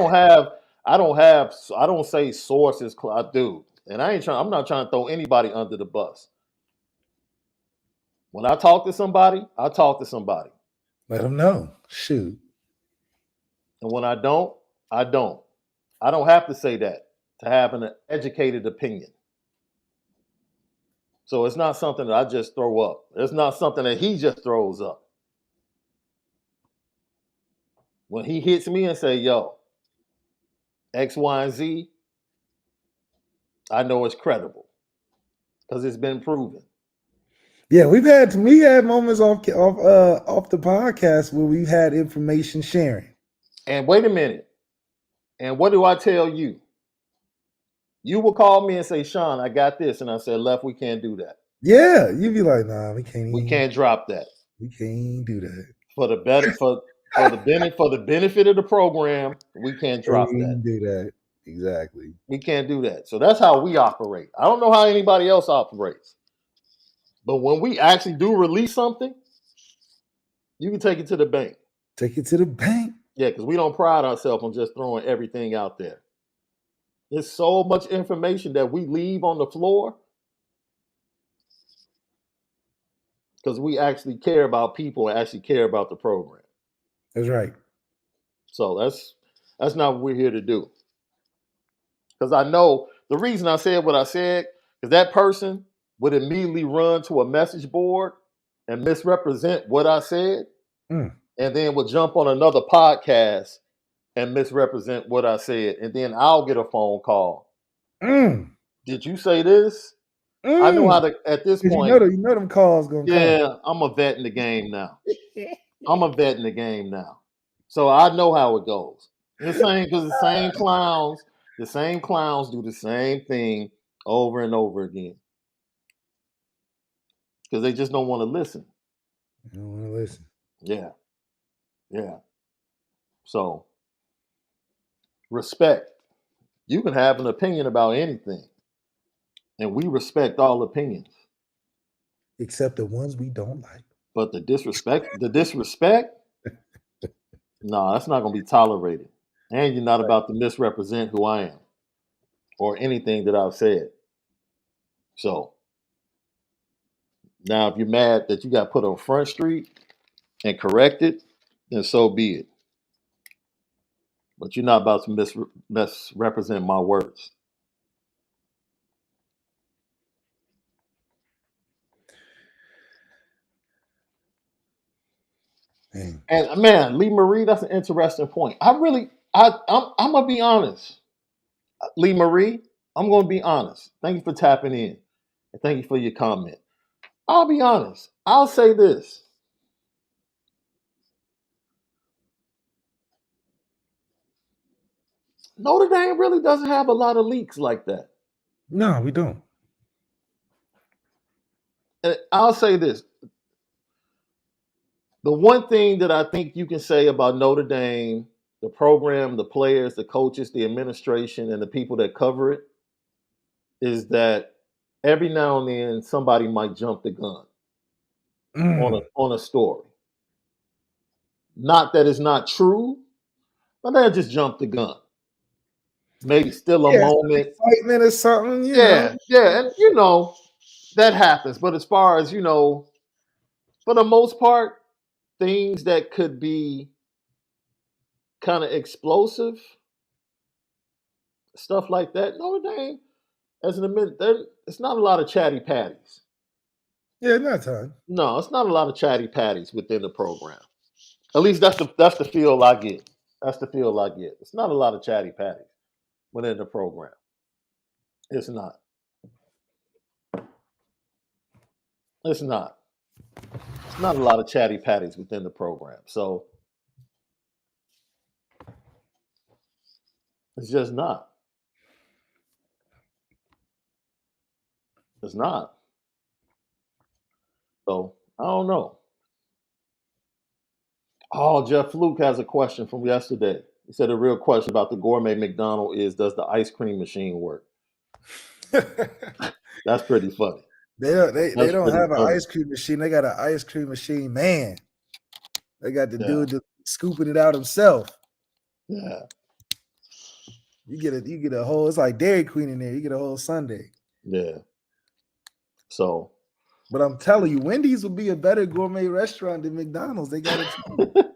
don't say sources, I do. And I'm not trying to throw anybody under the bus. When I talk to somebody, I talk to somebody. Let them know. Shoot. And when I don't, I don't. I don't have to say that to have an educated opinion. So it's not something that I just throw up. It's not something that he just throws up. When he hits me and say, yo, X, Y, and Z, I know it's credible because it's been proven. Yeah, we had moments off the podcast where we've had information sharing. And wait a minute. And what do I tell you? You will call me and say, Shaun, I got this. And I said, Left, we can't do that. Yeah, you'd be like, nah, we can't. We can't drop that. We can't do that. For the benefit of the program, we can't drop that. Do that. Exactly. We can't do that. So that's how we operate. I don't know how anybody else operates. But when we actually do release something, you can take it to the bank. Take it to the bank. Yeah, because we don't pride ourselves on just throwing everything out there. There's so much information that we leave on the floor because we actually care about people and actually care about the program. That's right. So That's not what we're here to do. Because I know the reason I said what I said is that person would immediately run to a message board and misrepresent what I said, and then would jump on another podcast and misrepresent what I said, and then I'll get a phone call. Did you say this? I know how to at this point. You know them calls gonna come. Yeah, I'm a vet in the game now. I'm a vet in the game now, so I know how it goes. The same because the same clowns do the same thing over and over again because they just don't want to listen. They don't want to listen. Yeah. So respect. You can have an opinion about anything, and we respect all opinions, except the ones we don't like. But the disrespect, no, that's not going to be tolerated. And you're not about to misrepresent who I am or anything that I've said. So now, if you're mad that you got put on Front Street and corrected, then so be it. But you're not about to misrepresent my words. Man. And man, Lee Marie, that's an interesting point. I'm gonna be honest. Lee Marie, I'm gonna be honest. Thank you for tapping in. And thank you for your comment. I'll be honest. I'll say this. Notre Dame really doesn't have a lot of leaks like that. No, we don't. And I'll say this. The one thing that I think you can say about Notre Dame, the program, the players, the coaches, the administration, and the people that cover it, is that every now and then somebody might jump the gun on a story. Not that it's not true, but they'll just jump the gun. Maybe still a moment. Excitement or something. Yeah. And that happens. But as far as, for the most part, things that could be kind of explosive, stuff like that, Notre Dame, as an admit, it's not a lot of chatty patties. Yeah, not time. No, it's not a lot of chatty patties within the program. At least that's the feel I get. That's the feel I get. It's not a lot of chatty patties within the program. It's not. It's not. It's not a lot of chatty patties within the program. So it's just not. It's not. So I don't know. Oh, Jeff Fluke has a question from yesterday. He said a real question about the gourmet McDonald is, does the ice cream machine work? That's pretty funny. They don't have an ice cream machine. They got an ice cream machine man. They got the dude scooping it out himself. Yeah. You get a whole, it's like Dairy Queen in there. You get a whole sundae. Yeah. So. But I'm telling you, Wendy's will be a better gourmet restaurant than McDonald's. They got it.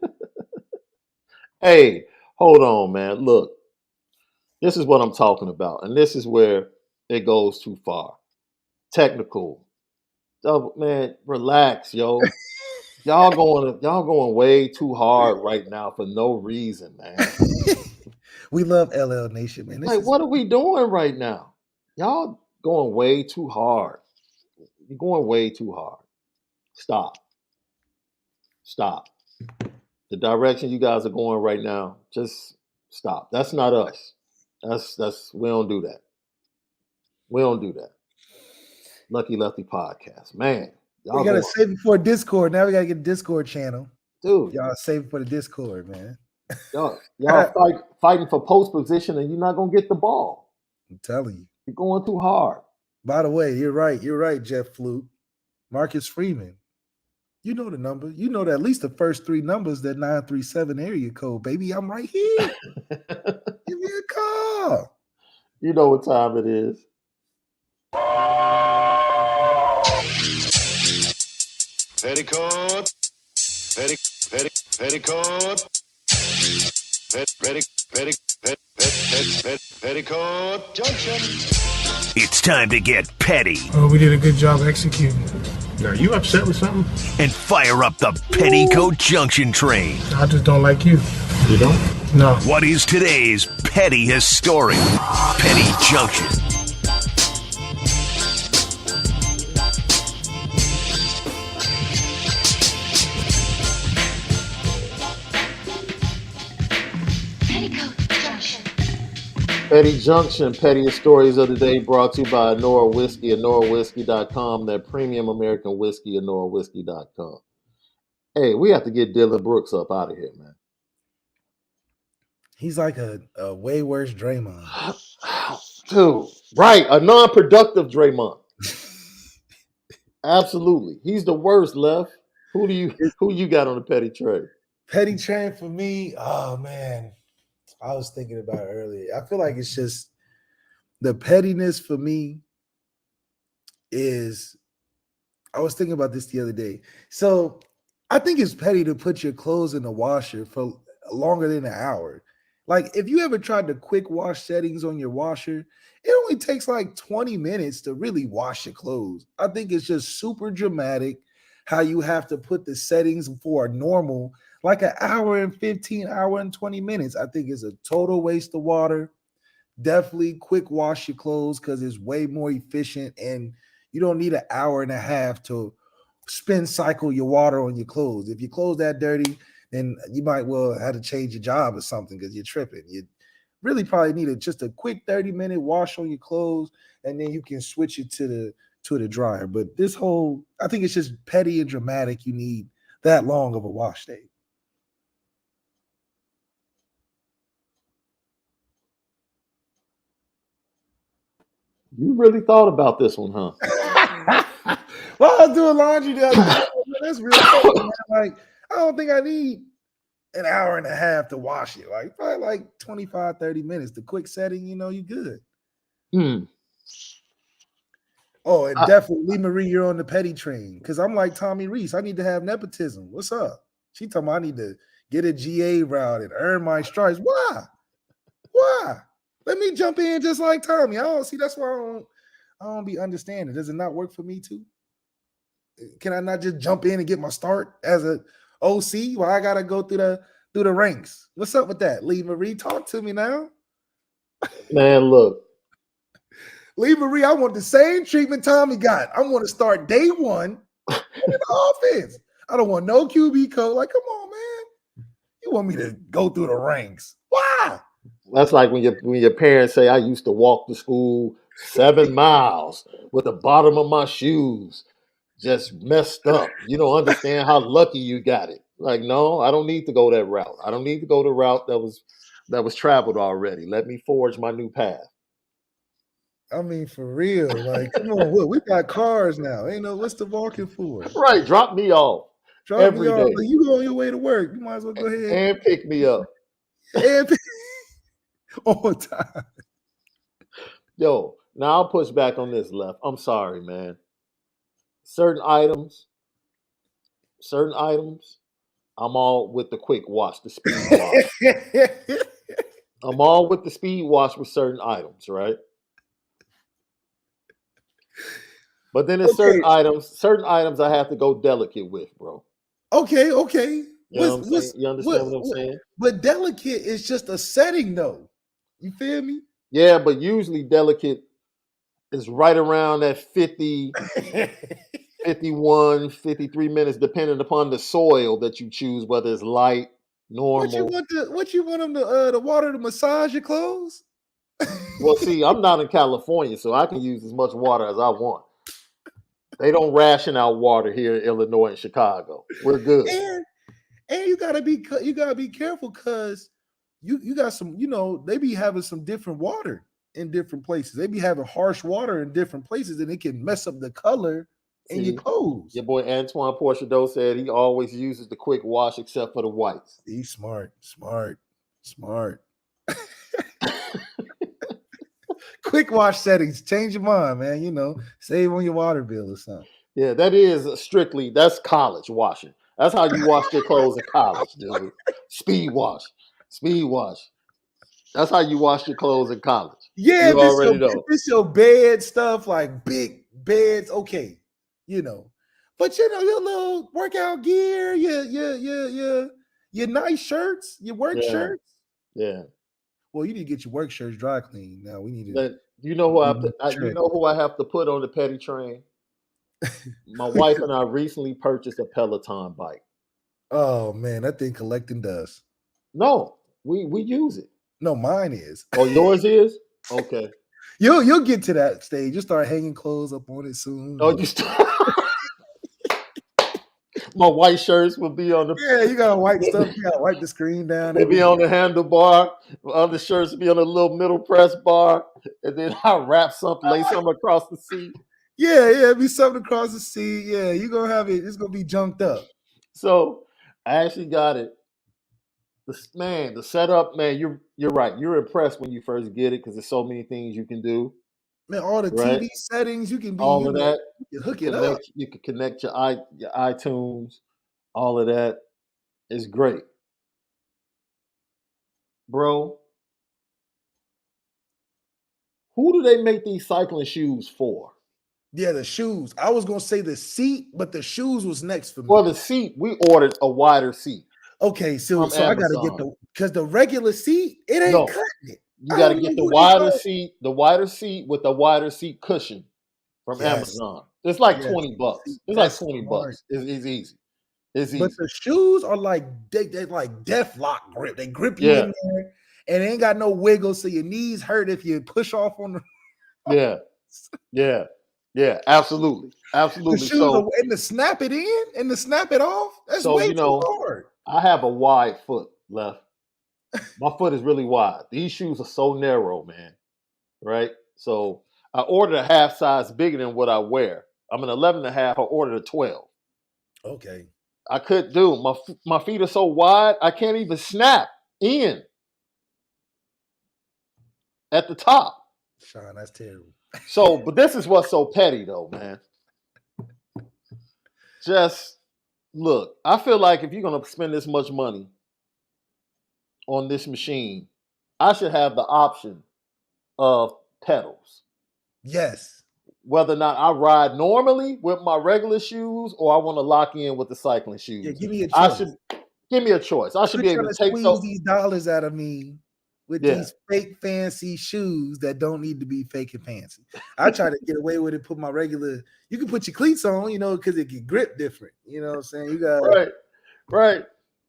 Hey, hold on, man. Look, this is what I'm talking about. And this is where it goes too far. Technical. Man, relax, yo. Y'all going way too hard right now for no reason, man. We love LL Nation, man. What are we doing right now? Y'all going way too hard. You're going way too hard. Stop. The direction you guys are going right now, just stop. That's not us. That's we don't do that. We don't do that. Lucky Lefty podcast, man. We gotta save it for Discord. Now we gotta get a Discord channel, dude. Y'all save it for the Discord, man. Y'all fighting for post position, and you're not gonna get the ball. I'm telling you, you're going too hard. By the way, you're right. You're right, Jeff Fluke. Marcus Freeman. You know the number. You know that at least the first three numbers, that 937 area code, baby. I'm right here. Give me a call. You know what time it is. Petticoat. Petticoat Junction. It's time to get petty. Oh, we did a good job executing. Are you upset with something? And fire up the Petticoat Junction train. I just don't like you. You don't? No. What is today's pettiest story? Petty Junction. Petty Junction, pettiest stories of the day brought to you by Onora Whiskey, OnoraWhiskey.com, that premium American whiskey, OnoraWhiskey.com. Hey, we have to get Dylan Brooks up out of here, man. He's like a way worse Draymond. Dude, right, a non-productive Draymond. Absolutely. He's the worst, Left. Who you got on the petty train? Petty train for me, oh man. I was thinking about it earlier. I feel like it's just the pettiness for me is, I was thinking about this the other day. So I think it's petty to put your clothes in the washer for longer than an hour. Like if you ever tried the quick wash settings on your washer, it only takes like 20 minutes to really wash your clothes. I think it's just super dramatic how you have to put the settings for a normal, like an hour and 15, hour and 20 minutes. I think it's a total waste of water. Definitely quick wash your clothes because it's way more efficient and you don't need an hour and a half to spin cycle your water on your clothes. If your clothes that dirty, then you might well have to change your job or something because you're tripping. You really probably need just a quick 30-minute wash on your clothes and then you can switch it to the dryer. But this whole, I think it's just petty and dramatic. You need that long of a wash day. You really thought about this one, huh? Well, I was doing laundry the other day. That's real funny, man. Like, I don't think I need an hour and a half to wash it. Like, probably like 25, 30 minutes. The quick setting, you good. Oh, and definitely, Marie, you're on the petty train. Because I'm like Tommy Rees. I need to have nepotism. What's up? She told me I need to get a GA route and earn my stripes. Why? Let me jump in just like Tommy. That's why I don't be understanding. Does it not work for me too? Can I not just jump in and get my start as a OC? Why I gotta go through the ranks? What's up with that? Lee Marie, talk to me now. Man, look. Lee Marie, I want the same treatment Tommy got. I want to start day one in the offense. I don't want no QB code. Like, come on, man. You want me to go through the ranks? Why? That's like when your parents say, I used to walk to school 7 miles with the bottom of my shoes just messed up. You don't understand how lucky you got it. Like, no, I don't need to go that route. I don't need to go the route that was traveled already. Let me forge my new path. I mean, for real. Like, come on, we got cars now. Ain't no, what's the walking for? Right, drop me off. Every day. Like, you go on your way to work. You might as well go ahead and pick me up. And on time. Yo, now I'll push back on this, Left. I'm sorry, man. Certain items, I'm all with the quick wash, the speed wash. I'm all with the speed wash with certain items, right? But then there's certain items I have to go delicate with, bro. Okay. You understand what I'm saying? But delicate is just a setting, though. You feel me? Yeah, but usually delicate is right around that 50, 51, 53 minutes, depending upon the soil that you choose, whether it's light, normal. What you want them the water to massage your clothes? Well, see, I'm not in California, so I can use as much water as I want. They don't ration out water here in Illinois and Chicago. We're good. And you gotta be careful because you got some, they be having some different water in different places. They be having harsh water in different places, and it can mess up the color in your clothes. Your boy Antoine Porchado said he always uses the quick wash except for the whites. He's smart. Quick wash settings, change your mind, man. Save on your water bill or something. Yeah, that's college washing. That's how you wash your clothes in college, dude. Speed wash. That's how you wash your clothes in college. Yeah, You already know. if it's your bed stuff, like big beds, okay, you know. But you know, your little workout gear, your nice shirts, your work shirts. Yeah. Well, you need to get your work shirts dry clean. Now we need to. But you know who I have to put on the petty train? My wife and I recently purchased a Peloton bike. Oh man, that thing collecting dust. No, we use it. No, mine is. Oh, yours is? Okay. You'll get to that stage. You'll start hanging clothes up on it soon. Oh, my white shirts will be on the. Yeah, you gotta wipe stuff. You gotta wipe the screen down. They'll be on the handlebar. Other shirts will be on a little middle press bar, and then I wrap something, lay something across the seat. Yeah, it'll be something across the seat. Yeah, you're gonna have it. It's gonna be junked up. So I actually got it. The setup, man. You're right. You're impressed when you first get it because there's so many things you can do. Man, all the right? TV settings you can be. All of that. You can hook it up. You can connect your iTunes. All of that is great, bro. Who do they make these cycling shoes for? Yeah, the shoes. I was gonna say the seat, but the shoes was next for me. Well, the seat, we ordered a wider seat. Okay, so I gotta get because the regular seat, it ain't cutting it. You gotta get the wider seat with the wider seat cushion from Amazon. It's like $20. It's like $20. It's easy. It's easy. But the shoes are like they like death lock grip. They grip you in there, and it ain't got no wiggle, so your knees hurt if you push off on the. Yeah, absolutely. The shoes and to snap it in and to snap it off, that's way too hard. I have a wide foot left. My foot is really wide. These shoes are so narrow, man. Right? So I ordered a half size bigger than what I wear. I'm an 11 and a half. I ordered a 12. Okay. I couldn't do. My feet are so wide, I can't even snap in at the top. Shaun, that's terrible. So, but this is what's so petty though, man. Just look, I feel like if you're going to spend this much money on this machine, I should have the option of pedals. Yes. Whether or not I ride normally with my regular shoes or I want to lock in with the cycling shoes. Yeah, give me a choice. Give me a choice. I should be able to take these dollars out of me with these fake fancy shoes that don't need to be fake and fancy. I try to get away with it, put my regular, you can put your cleats on, you know, because it can grip different. You know what I'm saying? You got right.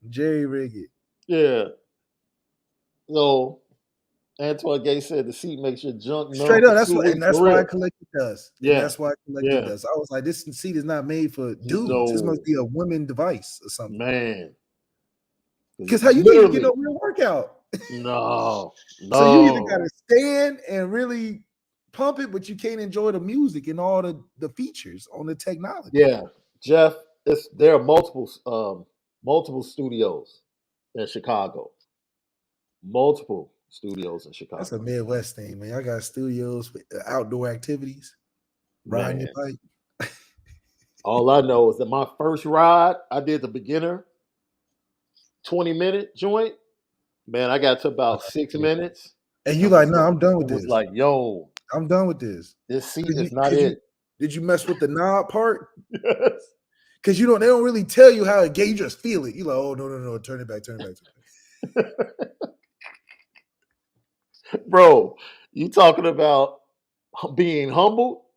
Jerry rig it. Yeah. So Antoine Gay said the seat makes your junk straight up. That's why I collected dust. Yeah, that's why I collected dust. I was like, this seat is not made for dudes. No. This must be a women device or something. Man, because how you think you get a real workout? No. So you either gotta stand and really pump it, but you can't enjoy the music and all the features on the technology. Yeah, Jeff, there are multiple studios in Chicago. Multiple studios in Chicago. That's a Midwest thing, man. I got studios with outdoor activities. Riding your bike. All I know is that my first ride, I did the beginner 20-minute joint. Man, I got to about 6 minutes. And you like, no, I'm done with this. Like, yo, I'm done with this. This seat is not it. Did you mess with the knob part? Yes. Because they don't really tell you how it gets. You just feel it. You're like, oh, no, turn it back. Bro, you talking about being humble?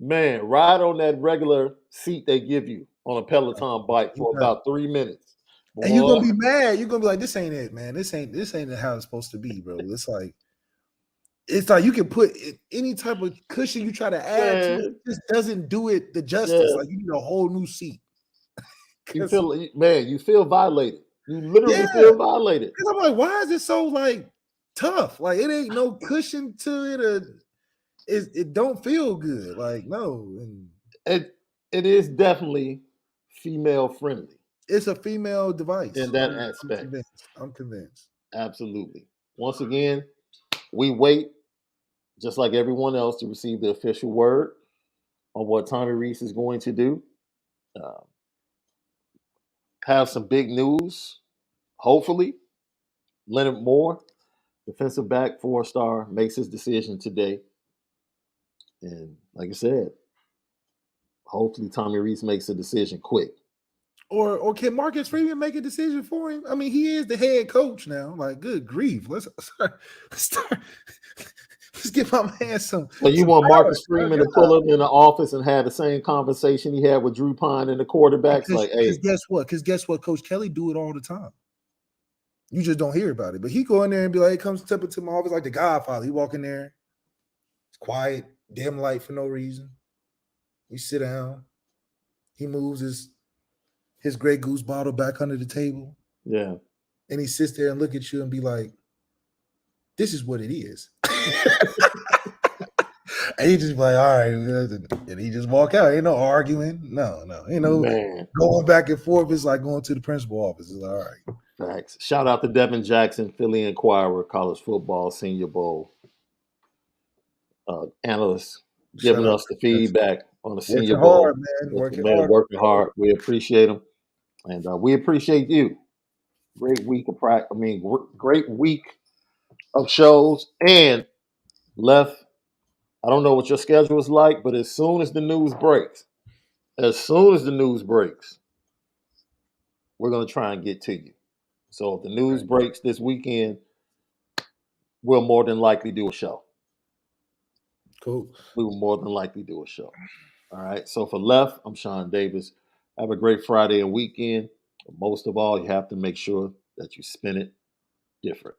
Man, ride on that regular seat they give you on a Peloton bike for about 3 minutes. Boy. And you're gonna be mad. You're gonna be like, this ain't it, man. This ain't how it's supposed to be, bro. It's like you can put any type of cushion you try to add to it, just doesn't do it the justice. Like you need a whole new seat. You feel violated. You literally feel violated. Because I'm like, why is it so like tough? Like it ain't no cushion to it, or it don't feel good. Like no, it is definitely female friendly. It's a female device in that aspect. I'm convinced. Absolutely. Once again, we wait, just like everyone else, to receive the official word on what Tommy Rees is going to do. Have some big news, hopefully. Leonard Moore defensive back, 4-star, makes his decision today. And like I said, hopefully Tommy Rees makes a decision quick. Or can Marcus Freeman make a decision for him? I mean, he is the head coach now. Like, good grief. Let's give my man some. So you some want power. Marcus Freeman to pull up in the office and have the same conversation he had with Drew Pine and the quarterbacks? Like, hey, guess what? Because guess what? Coach Kelly do it all the time. You just don't hear about it. But he go in there and be like, comes step into my office like the Godfather. He walk in there. It's quiet, dim light for no reason. You sit down. He moves his Grey Goose bottle back under the table. yeah. And he sits there and look at you and be like, this is what it is. And he just be like, all right. And he just walk out. Ain't no arguing. No. Ain't no going back and forth. It's like going to the principal office. It's like, all right. Facts. Shout out to Devin Jackson, Philly Inquirer, College Football Senior Bowl analyst, giving us the feedback on the Senior Bowl. Hard, man. Working hard. We appreciate him. And we appreciate you. Great week of practice. I mean, great week of shows. And Left, I don't know what your schedule is like, but as soon as the news breaks, we're going to try and get to you. So if the news breaks this weekend, we'll more than likely do a show. Cool. We will more than likely do a show. All right. So for Left, I'm Shaun Davis. Have a great Friday and weekend. But most of all, you have to make sure that you spin it different.